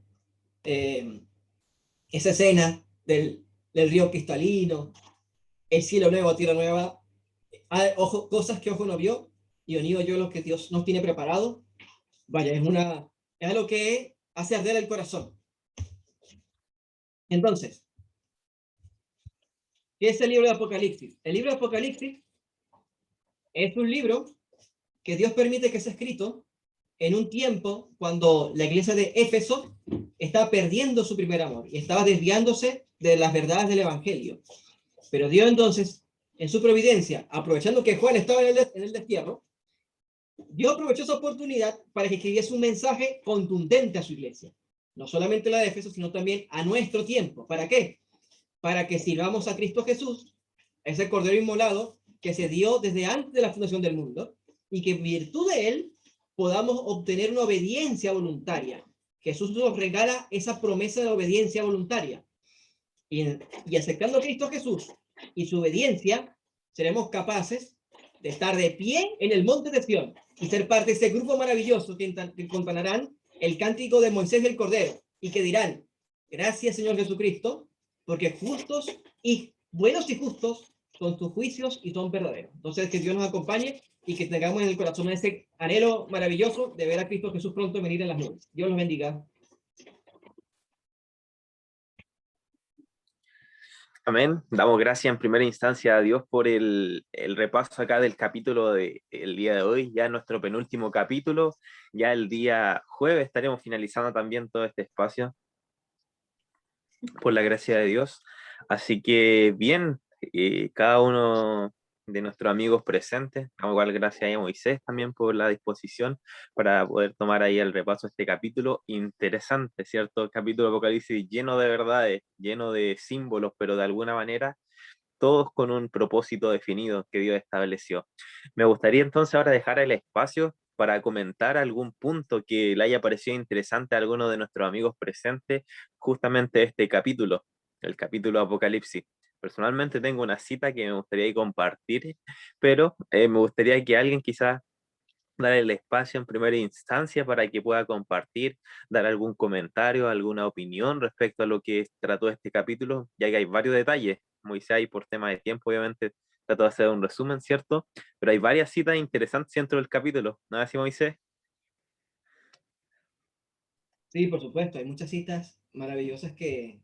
esa escena del río cristalino, el cielo nuevo, tierra nueva, ojo, cosas que ojo no vio y unido yo lo que Dios nos tiene preparado. Vaya, es algo que hace arder el corazón. Entonces, ¿qué es el libro de Apocalipsis? El libro de Apocalipsis es un libro que Dios permite que sea escrito en un tiempo cuando la iglesia de Éfeso estaba perdiendo su primer amor y estaba desviándose de las verdades del evangelio. Pero Dios entonces, en su providencia, aprovechando que Juan estaba en el destierro, Dios aprovechó esa oportunidad para que escribiese un mensaje contundente a su iglesia. No solamente la de Éfeso, sino también a nuestro tiempo. ¿Para qué? Para que sirvamos a Cristo Jesús, ese Cordero inmolado que se dio desde antes de la fundación del mundo, y que en virtud de él podamos obtener una obediencia voluntaria. Jesús nos regala esa promesa de obediencia voluntaria. Y aceptando a Cristo Jesús y su obediencia, seremos capaces de estar de pie en el monte de Sión y ser parte de ese grupo maravilloso que entonarán el cántico de Moisés y el Cordero y que dirán, gracias Señor Jesucristo, porque justos y buenos y justos son tus juicios y son verdaderos. Entonces, que Dios nos acompañe y que tengamos en el corazón ese anhelo maravilloso de ver a Cristo Jesús pronto venir en las nubes. Dios los bendiga. Amén. Damos gracias en primera instancia a Dios por el repaso acá del capítulo del día de hoy, ya nuestro penúltimo capítulo. Ya el día jueves estaremos finalizando también todo este espacio por la gracia de Dios. Así que bien, cada uno de nuestros amigos presentes, damos igual gracias a Moisés también por la disposición para poder tomar ahí el repaso de este capítulo interesante, ¿cierto? Capítulo de Apocalipsis lleno de verdades, lleno de símbolos, pero de alguna manera todos con un propósito definido que Dios estableció. Me gustaría entonces ahora dejar el espacio para comentar algún punto que le haya parecido interesante a alguno de nuestros amigos presentes, justamente este capítulo, el capítulo de Apocalipsis. Personalmente tengo una cita que me gustaría compartir, pero me gustaría que alguien quizás dar el espacio en primera instancia para que pueda compartir, dar algún comentario, alguna opinión respecto a lo que trató este capítulo, ya que hay varios detalles. Moisés, por tema de tiempo, obviamente, trató de hacer un resumen, ¿cierto? Pero hay varias citas interesantes dentro del capítulo, ¿no es así, Moisés? Sí, por supuesto, hay muchas citas maravillosas que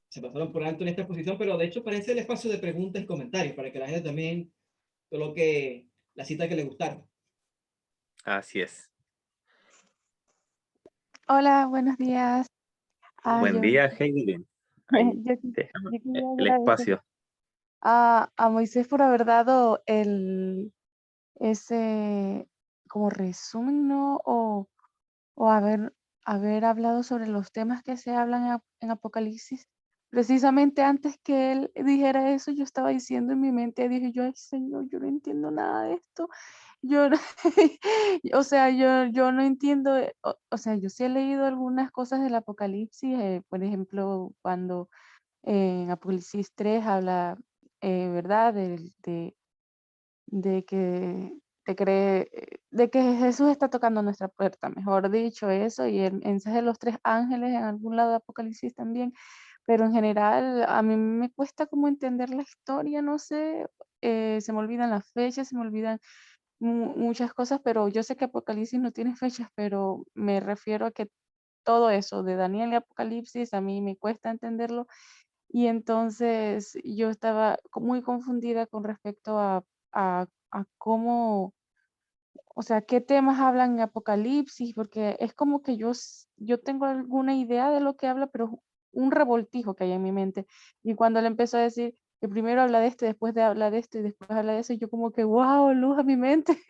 se pasaron por alto en esta exposición, pero de hecho parece el espacio de preguntas y comentarios para que la gente también coloque la cita que le gustaron. Así es. Hola, buenos días. Buen Yo, día, Heidi. Ahí yo, dejamos yo quería el agradecer espacio. a Moisés por haber dado ese como resumen, ¿no? O haber hablado sobre los temas que se hablan en Apocalipsis. Precisamente antes que él dijera eso, yo estaba diciendo en mi mente, dije yo, ay Señor, yo no entiendo nada de esto. Yo, no- o sea, yo no entiendo, o sea, yo sí he leído algunas cosas del Apocalipsis, por ejemplo, cuando en Apocalipsis 3 habla, ¿verdad? De que de que Jesús está tocando nuestra puerta, mejor dicho, eso, y el mensaje de los 3 ángeles en algún lado de Apocalipsis también, pero en general a mí me cuesta como entender la historia, no sé, se me olvidan las fechas, se me olvidan muchas cosas, pero yo sé que Apocalipsis no tiene fechas, pero me refiero a que todo eso de Daniel y Apocalipsis a mí me cuesta entenderlo, y entonces yo estaba muy confundida con respecto a cómo, o sea, qué temas hablan en Apocalipsis, porque es como que yo tengo alguna idea de lo que habla, pero es un revoltijo que hay en mi mente. Y cuando él empezó a decir que primero habla de esto, después de habla de esto y después habla de eso, yo como que, wow, luz a mi mente.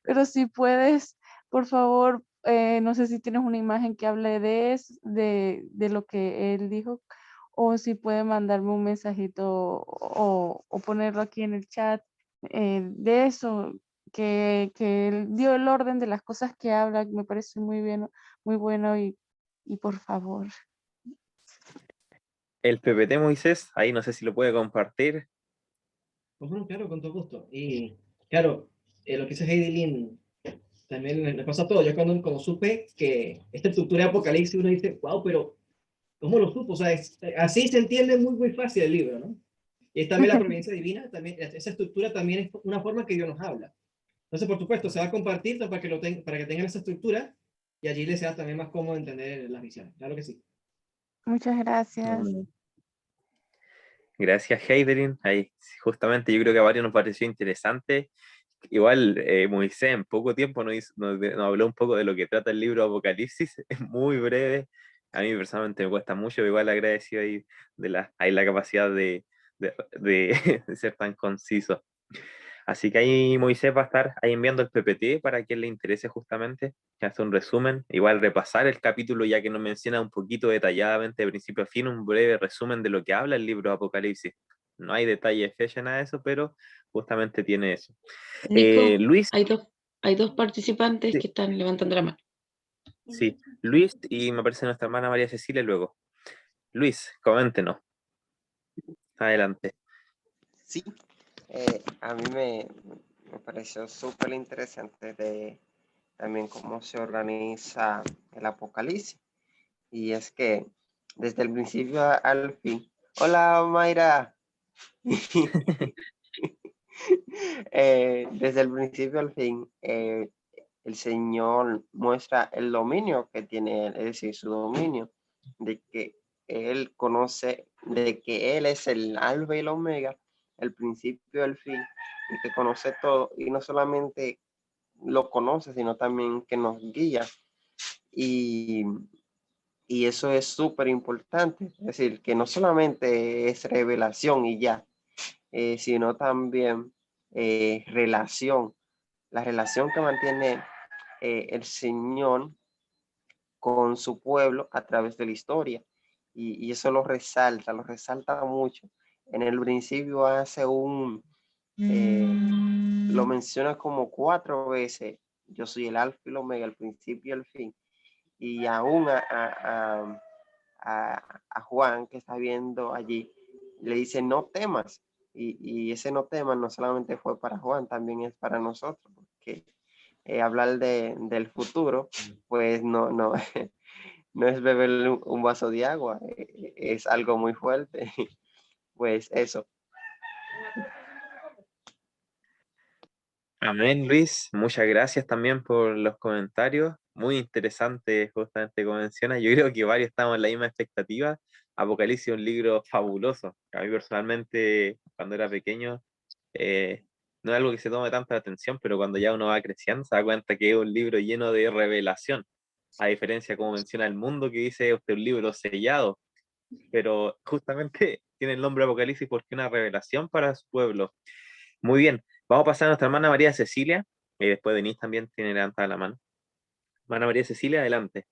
Pero si puedes, por favor, no sé si tienes una imagen que hable de lo que él dijo, o si puede mandarme un mensajito o ponerlo aquí en el chat de eso, que él dio el orden de las cosas que habla, me parece muy bien, muy bueno y por favor. El PPT, Moisés, ahí no sé si lo puede compartir. Bueno, claro, con todo gusto. Y claro, lo que dice Heidi Lynn también me pasa todo. Yo cuando supe que esta estructura de Apocalipsis, uno dice, wow, pero ¿cómo lo supo? O sea, así se entiende muy, muy fácil el libro, ¿no? Y es también la providencia divina, también, esa estructura también es una forma que Dios nos habla. Entonces, por supuesto, se va a compartir para que, para que tengan esa estructura y allí les sea también más cómodo entender las visiones. Claro que sí. Muchas gracias. Gracias, Heidelin. Ahí, sí, justamente yo creo que a varios nos pareció interesante. Igual, Moisés en poco tiempo nos habló un poco de lo que trata el libro Apocalipsis. Es muy breve. A mí personalmente me cuesta mucho, pero igual agradecido ahí ahí la capacidad de ser tan conciso. Así que ahí Moisés va a estar ahí enviando el PPT para quien le interese justamente, que hace un resumen, igual repasar el capítulo ya que nos menciona un poquito detalladamente de principio a fin, un breve resumen de lo que habla el libro de Apocalipsis. No hay detalles, fecha, nada de eso, pero justamente tiene eso. Nico, Luis, hay dos participantes sí, que están levantando la mano. sí, Luis y me parece nuestra hermana María Cecilia luego. Luis, coméntenos. Adelante. Sí, A mí me pareció súper interesante de también cómo se organiza el Apocalipsis. Y es que desde el principio al fin. Hola, Mayra. Desde el principio al fin, el Señor muestra el dominio que tiene Él, es decir, su dominio, de que Él conoce, de que Él es el alfa y el omega, el principio y el fin, y que conoce todo, y no solamente lo conoce, sino también que nos guía. Y, y eso es súper importante, es decir, que no solamente es revelación y ya, sino también relación, la relación que mantiene el Señor con su pueblo a través de la historia. Y eso lo resalta mucho. En el principio hace lo menciona como 4 veces. Yo soy el alfa y el omega, el principio y el fin. Y aún a Juan, que está viendo allí, le dice, no temas. Y ese no temas no solamente fue para Juan, también es para nosotros, porque hablar del futuro, pues no, no es beber un vaso de agua, es algo muy fuerte. Pues eso. Amén, Luis. Muchas gracias también por los comentarios. Muy interesante, justamente como menciona. Yo creo que varios estamos en la misma expectativa. Apocalipsis es un libro fabuloso. A mí personalmente, cuando era pequeño, no es algo que se tome tanta atención, pero cuando ya uno va creciendo, se da cuenta que es un libro lleno de revelación. A diferencia, como menciona el mundo, que dice usted un libro sellado. Pero justamente tiene el nombre Apocalipsis porque es una revelación para su pueblo. Muy bien. Vamos a pasar a nuestra hermana María Cecilia, y después Denise también tiene levantada la mano. Hermana María Cecilia, adelante.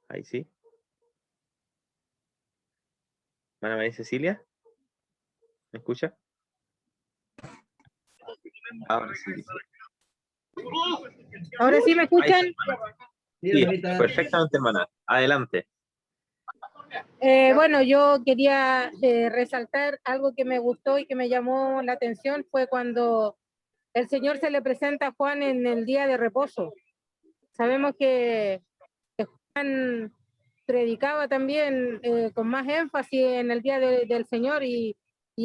Ahí sí. Hermana María Cecilia, ¿me escucha? Ahora sí. ¿Ahora sí me escuchan? Sí, perfectamente, hermana. Adelante. Bueno, yo quería resaltar algo que me gustó y que me llamó la atención, fue cuando el Señor se le presenta a Juan en el día de reposo. Sabemos que Juan predicaba también con más énfasis en el día del Señor y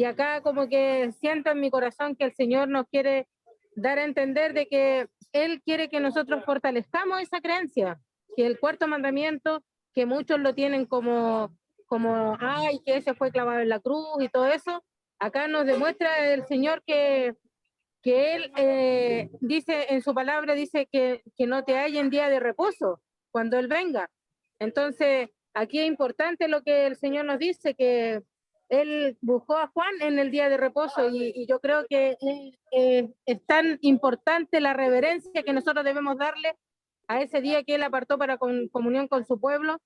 acá como que siento en mi corazón que el Señor nos quiere dar a entender de que Él quiere que nosotros fortalezcamos esa creencia, que el cuarto mandamiento, que muchos lo tienen como ay, que ese fue clavado en la cruz y todo eso, acá nos demuestra el Señor que Él dice en su palabra, dice que no te hay en día de reposo cuando Él venga. Entonces, aquí es importante lo que el Señor nos dice, que Él buscó a Juan en el día de reposo y yo creo que es tan importante la reverencia que nosotros debemos darle a ese día que Él apartó para comunión con su pueblo,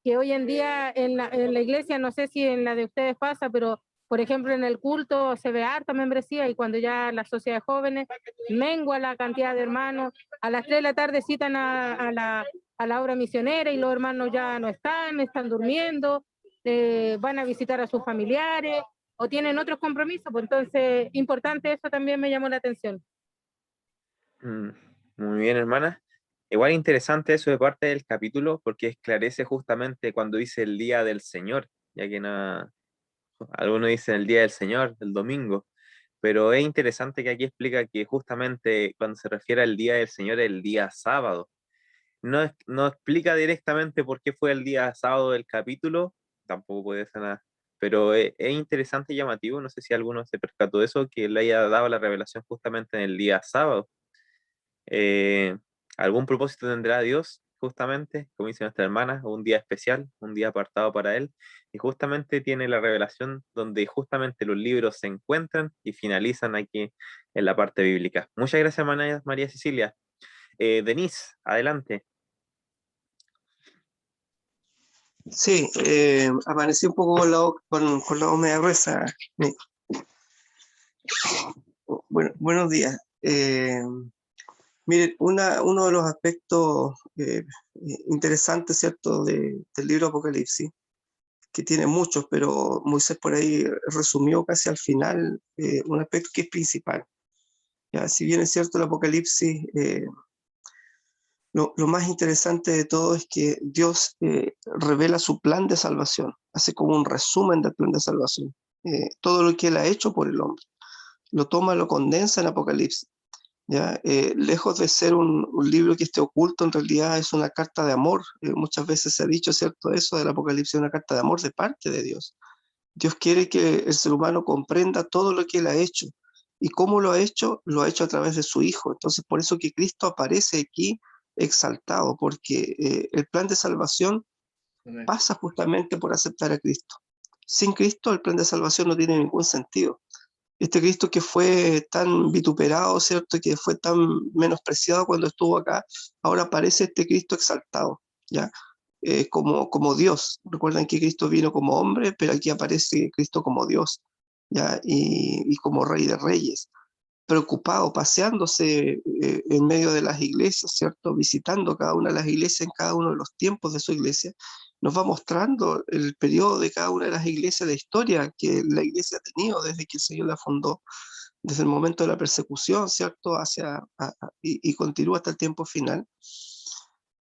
que hoy en día en la iglesia, no sé si en la de ustedes pasa, pero por ejemplo en el culto se ve harta membresía y cuando ya la sociedad de jóvenes mengua la cantidad de hermanos, a las 3 de la tarde citan a la obra misionera y los hermanos ya no están durmiendo, van a visitar a sus familiares o tienen otros compromisos, pues entonces importante, eso también me llamó la atención. Muy bien, hermana. Igual interesante eso de parte del capítulo, porque esclarece justamente cuando dice el día del Señor, ya que algunos dicen el día del Señor, el domingo, pero es interesante que aquí explica que justamente cuando se refiere al día del Señor es el día sábado. No explica directamente por qué fue el día sábado del capítulo, tampoco puede ser nada, pero es interesante y llamativo, no sé si alguno se percató de eso, que le haya dado la revelación justamente en el día sábado. ¿Algún propósito tendrá Dios justamente, como dice nuestra hermana, un día especial, un día apartado para Él, y justamente tiene la revelación donde justamente los libros se encuentran y finalizan aquí en la parte bíblica? Muchas gracias, María Cecilia. Denise, adelante. Sí, amanecí un poco con la voz media gruesa. Bueno, buenos días. Miren, uno de los aspectos interesantes, ¿cierto?, del libro Apocalipsis, que tiene muchos, pero Moisés por ahí resumió casi al final un aspecto que es principal. ¿Ya? Si bien es cierto el Apocalipsis, lo más interesante de todo es que Dios revela su plan de salvación, hace como un resumen del plan de salvación, todo lo que Él ha hecho por el hombre, lo toma, lo condensa en Apocalipsis. ¿Ya? Lejos de ser un libro que esté oculto, en realidad es una carta de amor. Muchas veces se ha dicho, ¿cierto?, eso del Apocalipsis, una carta de amor de parte de Dios. Dios quiere que el ser humano comprenda todo lo que Él ha hecho. ¿Y cómo lo ha hecho? Lo ha hecho a través de su Hijo. Entonces, por eso que Cristo aparece aquí exaltado, porque el plan de salvación pasa justamente por aceptar a Cristo. Sin Cristo, el plan de salvación no tiene ningún sentido. Este Cristo que fue tan vituperado, ¿cierto?, que fue tan menospreciado cuando estuvo acá, ahora aparece este Cristo exaltado, ¿ya? Como Dios. Recuerdan que Cristo vino como hombre, pero aquí aparece Cristo como Dios, ¿ya? Y como Rey de Reyes, preocupado, paseándose en medio de las iglesias, ¿cierto?, visitando cada una de las iglesias en cada uno de los tiempos de su iglesia. Nos va mostrando el periodo de cada una de las iglesias, la historia que la iglesia ha tenido desde que el Señor la fundó, desde el momento de la persecución, ¿cierto?, y continúa hasta el tiempo final.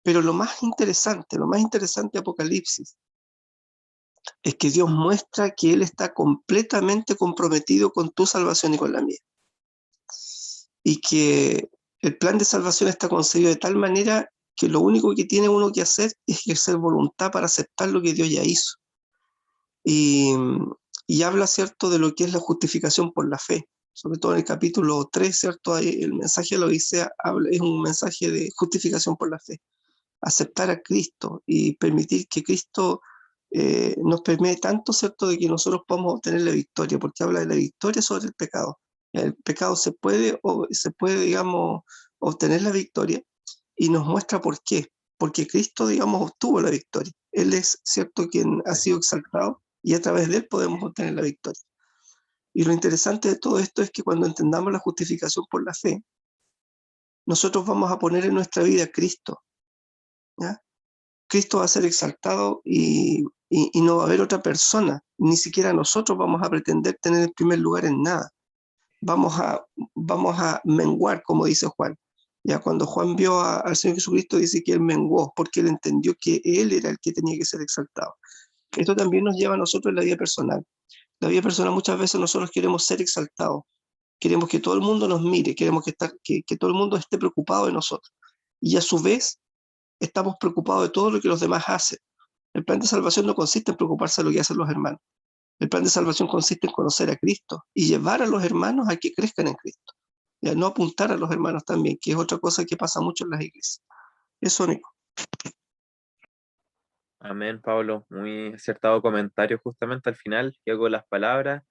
Pero lo más interesante de Apocalipsis es que Dios muestra que Él está completamente comprometido con tu salvación y con la mía. Y que el plan de salvación está concebido de tal manera que lo único que tiene uno que hacer es ejercer voluntad para aceptar lo que Dios ya hizo. Y habla, ¿cierto?, de lo que es la justificación por la fe. Sobre todo en el capítulo 3, ¿cierto?, ahí el mensaje de la Odisea es un mensaje de justificación por la fe. Aceptar a Cristo y permitir que Cristo nos permee tanto, ¿cierto?, de que nosotros podamos obtener la victoria, porque habla de la victoria sobre el pecado. El pecado se puede, digamos, obtener la victoria, y nos muestra por qué. Porque Cristo, digamos, obtuvo la victoria. Él es, ¿cierto?, quien ha sido exaltado, y a través de él podemos obtener la victoria. Y lo interesante de todo esto es que cuando entendamos la justificación por la fe, nosotros vamos a poner en nuestra vida a Cristo, ¿ya? Cristo va a ser exaltado y no va a haber otra persona, ni siquiera nosotros vamos a pretender tener el primer lugar en nada. Vamos a menguar, como dice Juan. Ya cuando Juan vio al Señor Jesucristo, dice que él menguó, porque él entendió que él era el que tenía que ser exaltado. Esto también nos lleva a nosotros en la vida personal. La vida personal, muchas veces nosotros queremos ser exaltados, queremos que todo el mundo nos mire, queremos que todo el mundo esté preocupado de nosotros. Y a su vez, estamos preocupados de todo lo que los demás hacen. El plan de salvación no consiste en preocuparse de lo que hacen los hermanos. El plan de salvación consiste en conocer a Cristo y llevar a los hermanos a que crezcan en Cristo. Ya no apuntar a los hermanos también, que es otra cosa que pasa mucho en las iglesias. Eso, Nico. Amén, Pablo. Muy acertado comentario justamente al final. Y hago las palabras.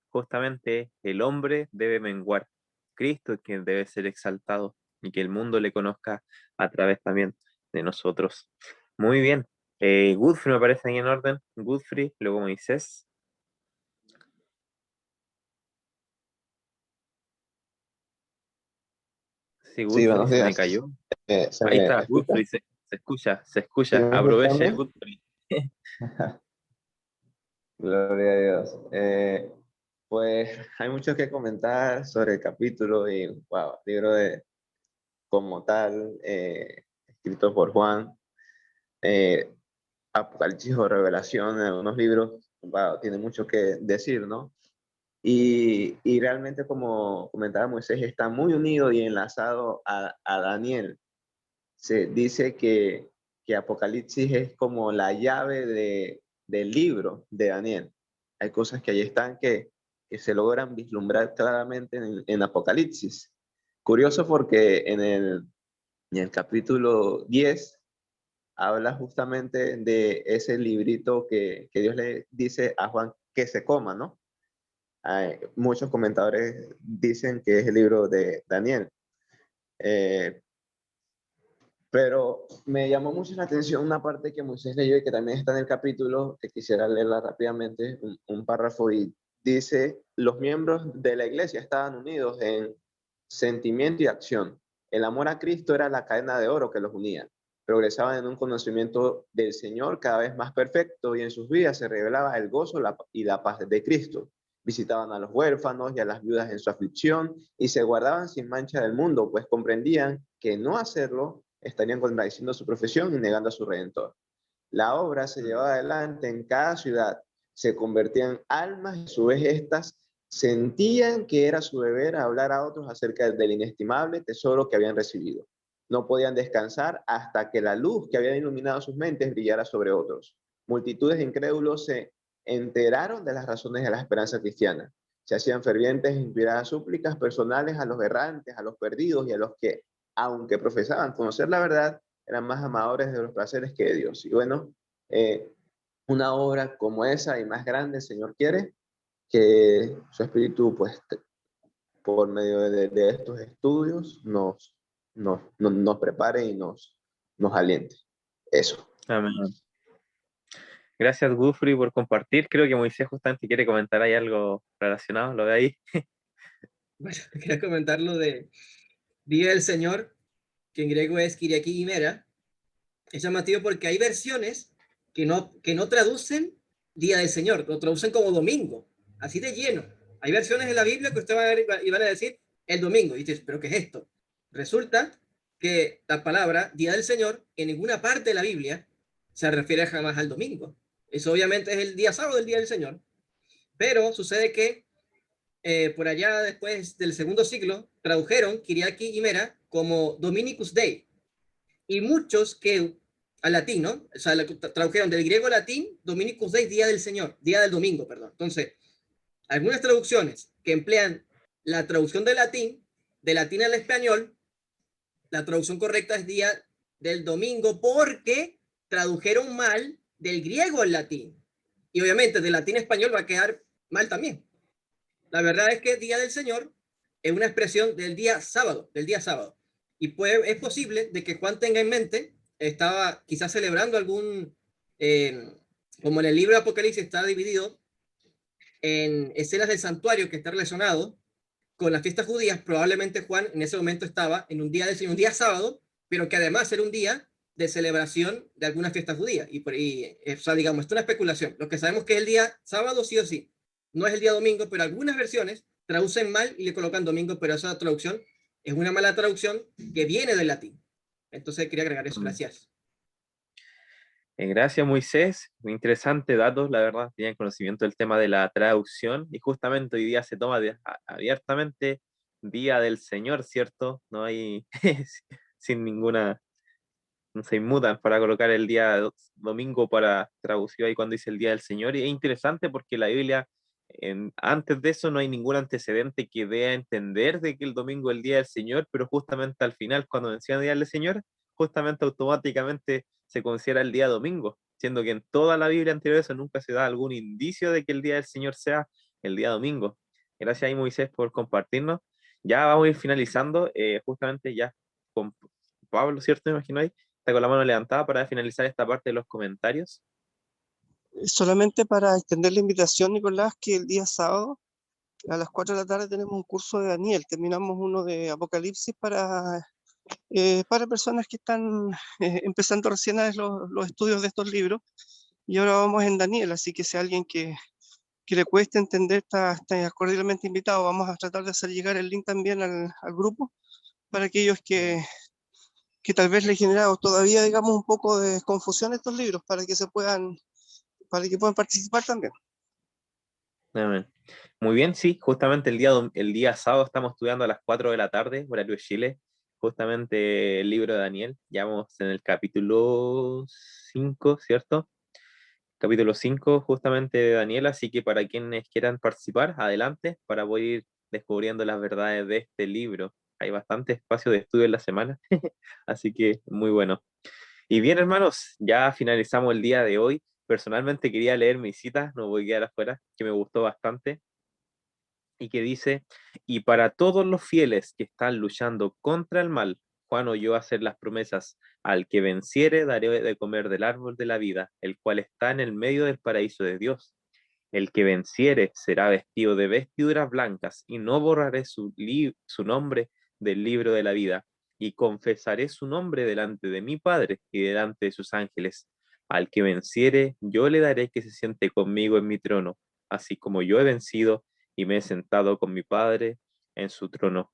Justamente el hombre debe menguar. Cristo es quien debe ser exaltado y que el mundo le conozca a través también de nosotros. Muy bien. Godfrey me parece ahí en orden. Godfrey, luego Moisés. Sí, Godfrey buenos se me días. cayó. ¿Se Ahí me está, escucha? Godfrey, se escucha, se ¿Sí escucha. me escuchan Aproveche, bien? Godfrey. Gloria a Dios. Pues hay mucho que comentar sobre el capítulo y, wow, libro como tal, escrito por Juan, Apocalipsis o Revelación, en algunos libros, wow, tiene mucho que decir, ¿no? Y realmente, como comentaba Moisés, está muy unido y enlazado a Daniel. Se dice que Apocalipsis es como la llave del libro de Daniel. Hay cosas que ahí están que se logran vislumbrar claramente en Apocalipsis. Curioso porque en el capítulo 10 habla justamente de ese librito que Dios le dice a Juan que se coma, ¿no? Muchos comentadores dicen que es el libro de Daniel. Pero me llamó mucho la atención una parte que Moisés leyó y que también está en el capítulo, que quisiera leerla rápidamente, un párrafo, y dice: los miembros de la iglesia estaban unidos en sentimiento y acción, El amor a Cristo era la cadena de oro que los unía. Progresaban en un conocimiento del Señor cada vez más perfecto y en sus vidas se revelaba el gozo y la paz de Cristo. Visitaban a los huérfanos y a las viudas en su aflicción y se guardaban sin mancha del mundo, pues comprendían que no hacerlo estarían contradiciendo su profesión y negando a su Redentor. La obra se llevaba adelante en cada ciudad, se convertían almas y a su vez estas sentían que era su deber hablar a otros acerca del inestimable tesoro que habían recibido. No podían descansar hasta que la luz que había iluminado sus mentes brillara sobre otros. Multitudes de incrédulos se enteraron de las razones de la esperanza cristiana. Se hacían fervientes e inspiradas súplicas personales a los errantes, a los perdidos y a los que, aunque profesaban conocer la verdad, eran más amadores de los placeres que de Dios. Y bueno, una obra como esa y más grande, el Señor quiere que su espíritu, pues, por medio de estos estudios, nos prepare y nos aliente. Eso. Amén. Gracias, Gufri, por compartir. Creo que Moisés justamente quiere comentar ahí algo relacionado, lo ve ahí. Bueno, quería comentar lo de Día del Señor, que en griego es Kyriaki Imera. Es llamativo porque hay versiones que no traducen Día del Señor, lo traducen como domingo, así de lleno. Hay versiones en la Biblia que usted va a ver y van a decir el domingo, y dices, ¿pero qué es esto? Resulta que la palabra Día del Señor en ninguna parte de la Biblia se refiere jamás al domingo. Eso obviamente es el día sábado del Día del Señor, pero sucede que por allá después del segundo siglo tradujeron Kyriaki Imera como Dominicus Dei, y muchos que al latino, o sea, tradujeron del griego al latín Dominicus Dei, Día del Señor, Día del Domingo, perdón. Entonces, algunas traducciones que emplean la traducción del latín al español, la traducción correcta es Día del Domingo porque tradujeron mal del griego al latín. Y obviamente del latín a español va a quedar mal también. La verdad es que Día del Señor es una expresión del día sábado, Y es posible de que Juan tenga en mente, estaba quizás celebrando algún, como en el libro de Apocalipsis está dividido en escenas del santuario que está relacionado con las fiestas judías, probablemente Juan en ese momento estaba en un día del Señor, un día sábado, pero que además era un día de celebración de alguna fiesta judía. O sea, digamos, esto es una especulación. Lo que sabemos que es el día sábado sí o sí. No es el día domingo, pero algunas versiones traducen mal y le colocan domingo, pero esa traducción es una mala traducción que viene del latín. Entonces quería agregar eso. Gracias. Gracias, Moisés. Muy interesante datos, la verdad. Tenían conocimiento del tema de la traducción y justamente hoy día se toma abiertamente Día del Señor, ¿cierto? No hay sin ninguna, no se inmutan para colocar el día domingo para traducir ahí cuando dice el Día del Señor. Y es interesante porque la Biblia, antes de eso no hay ningún antecedente que dé a entender de que el domingo es el Día del Señor, pero justamente al final cuando menciona el Día del Señor, justamente automáticamente se considera el día domingo, siendo que en toda la Biblia anterior a eso nunca se da algún indicio de que el día del Señor sea el día domingo. Gracias ahí, Moisés, por compartirnos. Ya vamos a ir finalizando, justamente ya con Pablo, ¿cierto? Me imagino ahí, está con la mano levantada para finalizar esta parte de los comentarios. Solamente para extender la invitación, Nicolás, que el día sábado a las 4 de la tarde tenemos un curso de Daniel. Terminamos uno de Apocalipsis para personas que están empezando recién a los estudios de estos libros. Y ahora vamos en Daniel, así que si a alguien que le cueste entender está cordialmente invitado. Vamos a tratar de hacer llegar el link también al grupo para aquellos que tal vez les generado todavía, digamos, un poco de confusión estos libros, para que puedan participar también. Amén. Muy bien, sí, justamente el día sábado estamos estudiando a las 4 de la tarde, horario de Chile, justamente el libro de Daniel. Ya vamos en el capítulo 5, ¿cierto? Capítulo 5 justamente de Daniel, así que para quienes quieran participar, adelante, para poder ir descubriendo las verdades de este libro. Hay bastante espacio de estudio en la semana, así que muy bueno. Y bien, hermanos, ya finalizamos el día de hoy. Personalmente quería leer mi cita, no voy a quedar afuera, que me gustó bastante, y que dice: y para todos los fieles que están luchando contra el mal, Juan oyó hacer las promesas: al que venciere daré de comer del árbol de la vida, el cual está en el medio del paraíso de Dios. El que venciere será vestido de vestiduras blancas, y no borraré su nombre del libro de la vida, y confesaré su nombre delante de mi Padre y delante de sus ángeles. Al que venciere, yo le daré que se siente conmigo en mi trono, así como yo he vencido y me he sentado con mi Padre en su trono.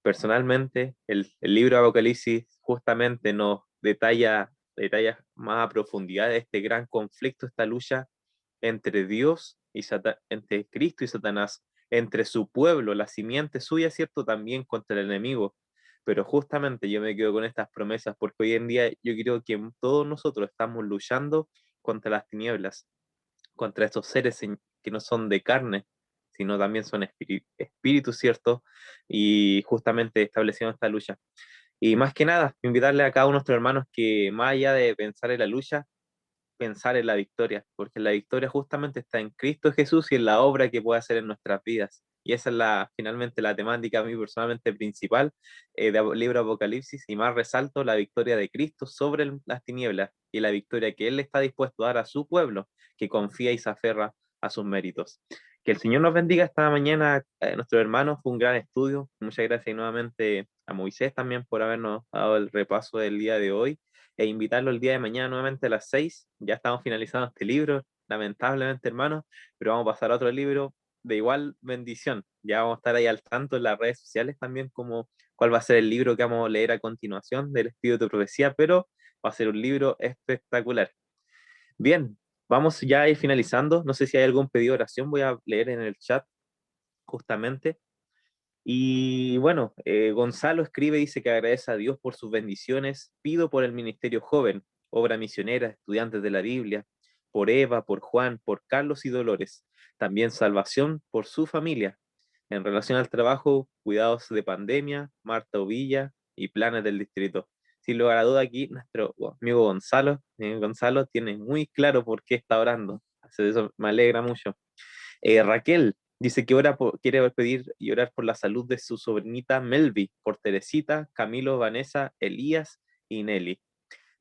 Personalmente, el libro de Apocalipsis justamente nos detalla más a profundidad este gran conflicto, esta lucha entre Dios y entre Cristo y Satanás, entre su pueblo, la simiente suya, ¿cierto? También contra el enemigo. Pero justamente yo me quedo con estas promesas porque hoy en día yo creo que todos nosotros estamos luchando contra las tinieblas, contra estos seres que no son de carne, sino también son espíritus, ¿cierto? Y justamente estableciendo esta lucha. Y más que nada, invitarle a cada uno de nuestros hermanos que más allá de pensar en la lucha, pensar en la victoria, porque la victoria justamente está en Cristo Jesús y en la obra que puede hacer en nuestras vidas. Y esa es finalmente la temática a mí personalmente principal del libro Apocalipsis, y más resalto la victoria de Cristo sobre las tinieblas y la victoria que Él está dispuesto a dar a su pueblo que confía y se aferra a sus méritos. Que el Señor nos bendiga esta mañana, nuestros hermanos, fue un gran estudio. Muchas gracias nuevamente a Moisés también por habernos dado el repaso del día de hoy, e invitarlo el día de mañana nuevamente a las 6. Ya estamos finalizando este libro, lamentablemente, hermanos, pero vamos a pasar a otro libro de igual bendición. Ya vamos a estar ahí al tanto en las redes sociales también, como cuál va a ser el libro que vamos a leer a continuación del Espíritu de Profecía, pero va a ser un libro espectacular. Bien, vamos ya a ir finalizando. No sé si hay algún pedido de oración, voy a leer en el chat justamente. Y bueno, Gonzalo escribe, dice que agradece a Dios por sus bendiciones. Pido por el ministerio joven, obra misionera, estudiantes de la Biblia, por Eva, por Juan, por Carlos y Dolores. También salvación por su familia. En relación al trabajo, cuidados de pandemia, Marta Ovilla y planes del distrito. Sin lugar a duda aquí, nuestro amigo Gonzalo tiene muy claro por qué está orando. Eso me alegra mucho. Raquel dice que quiere pedir y orar por la salud de su sobrinita Melvi, por Teresita, Camilo, Vanessa, Elías y Nelly.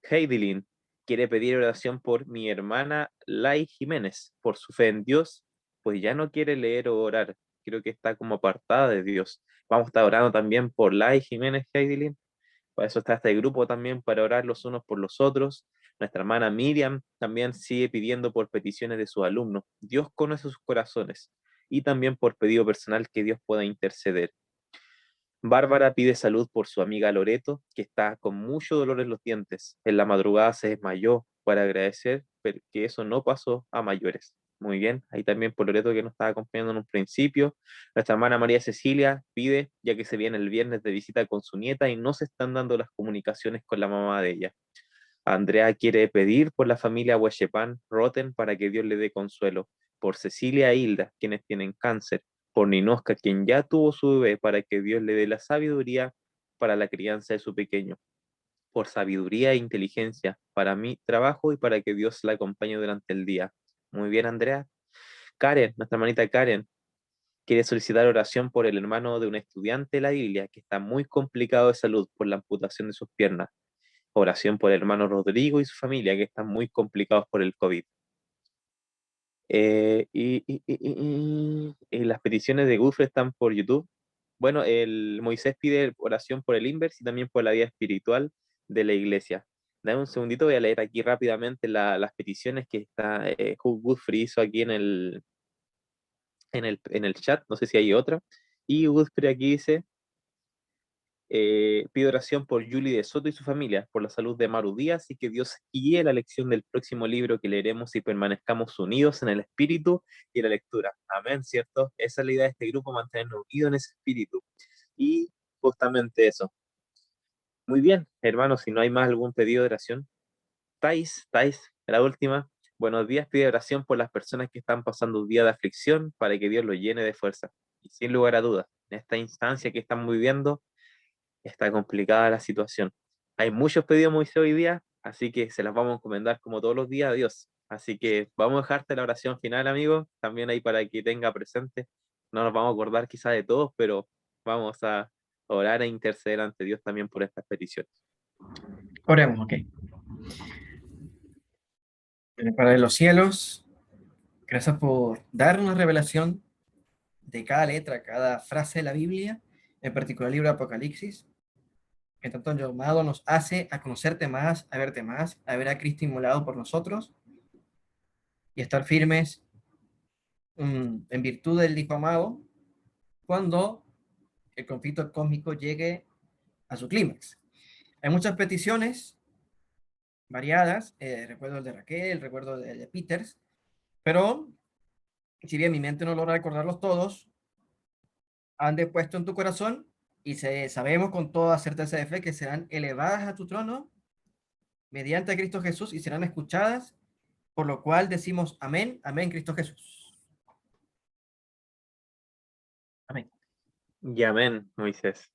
Heidelin quiere pedir oración por mi hermana Lai Jiménez, por su fe en Dios, pues ya no quiere leer o orar. Creo que está como apartada de Dios. Vamos a estar orando también por Lai Jiménez, Heidelin. Para eso está este grupo también, para orar los unos por los otros. Nuestra hermana Miriam también sigue pidiendo por peticiones de sus alumnos. Dios conoce sus corazones. Y también por pedido personal que Dios pueda interceder. Bárbara pide salud por su amiga Loreto, que está con mucho dolor en los dientes. En la madrugada se desmayó, para agradecer pero que eso no pasó a mayores. Muy bien, ahí también por Loreto, que nos estaba acompañando en un principio. Nuestra hermana María Cecilia pide, ya que se viene el viernes de visita con su nieta y no se están dando las comunicaciones con la mamá de ella. Andrea quiere pedir por la familia Huechepan Roten para que Dios le dé consuelo. Por Cecilia e Hilda, quienes tienen cáncer. Por Ninosca, quien ya tuvo su bebé, para que Dios le dé la sabiduría para la crianza de su pequeño. Por sabiduría e inteligencia para mi trabajo y para que Dios la acompañe durante el día. Muy bien, Andrea. Karen, nuestra hermanita Karen, quiere solicitar oración por el hermano de un estudiante de la Biblia que está muy complicado de salud por la amputación de sus piernas. Oración por el hermano Rodrigo y su familia que están muy complicados por el COVID. Y las peticiones de Gufre están por YouTube. Bueno, el Moisés pide oración por el Inverse y también por la vida espiritual de la iglesia. Dame un segundito, voy a leer aquí rápidamente las peticiones que está Hugh Godfrey hizo aquí en el chat. No sé si hay otra. Y Godfrey aquí dice: pido oración por Julie de Soto y su familia, por la salud de Maru Díaz, y que Dios guíe la lección del próximo libro que leeremos y permanezcamos unidos en el espíritu y la lectura. Amén, ¿cierto? Esa es la idea de este grupo, mantenernos unidos en ese espíritu. Y justamente eso. Muy bien, hermanos, si no hay más algún pedido de oración. Thais, la última. Buenos días, pide oración por las personas que están pasando un día de aflicción, para que Dios los llene de fuerza. Y sin lugar a dudas, en esta instancia que estamos viviendo, está complicada la situación. Hay muchos pedidos, Moisés, hoy día, así que se las vamos a encomendar como todos los días a Dios. Así que vamos a dejarte la oración final, amigo, también ahí para que tenga presente. No nos vamos a acordar quizá de todos, pero vamos a orar e interceder ante Dios también por estas peticiones. Oremos, ok. Padre de los cielos, gracias por darnos revelación de cada letra, cada frase de la Biblia, en particular el libro de Apocalipsis. En tanto, el llamado nos hace a conocerte más, a verte más, a ver a Cristo inmolado por nosotros y estar firmes en virtud del Hijo amado cuando el conflicto cósmico llegue a su clímax. Hay muchas peticiones variadas, recuerdo el de Raquel, recuerdo el de Peters, pero si bien mi mente no logra recordarlos todos, han depuesto en tu corazón y sabemos con toda certeza de fe que serán elevadas a tu trono mediante Cristo Jesús y serán escuchadas, por lo cual decimos amén, amén, Cristo Jesús. Amén. Y amén, Moisés.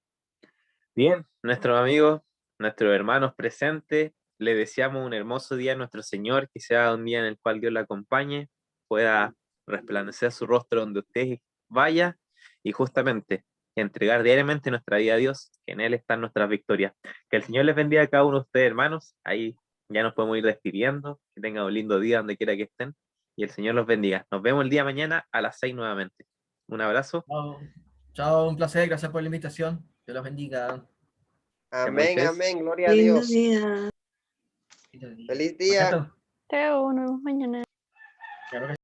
Bien, nuestros amigos, nuestros hermanos presentes, le deseamos un hermoso día a nuestro Señor, que sea un día en el cual Dios le acompañe, pueda resplandecer su rostro donde usted vaya y justamente entregar diariamente nuestra vida a Dios, que en Él están nuestras victorias. Que el Señor les bendiga a cada uno de ustedes, hermanos. Ahí ya nos podemos ir despidiendo. Que tengan un lindo día donde quiera que estén y el Señor los bendiga. Nos vemos el día de mañana a las 6 nuevamente. Un abrazo. Chao, chao, un placer, gracias por la invitación. Dios los bendiga. Amén, Moisés. amén, gloria a Lindo Dios. día. Feliz día. Mañana. Chao, nos vemos mañana. Claro que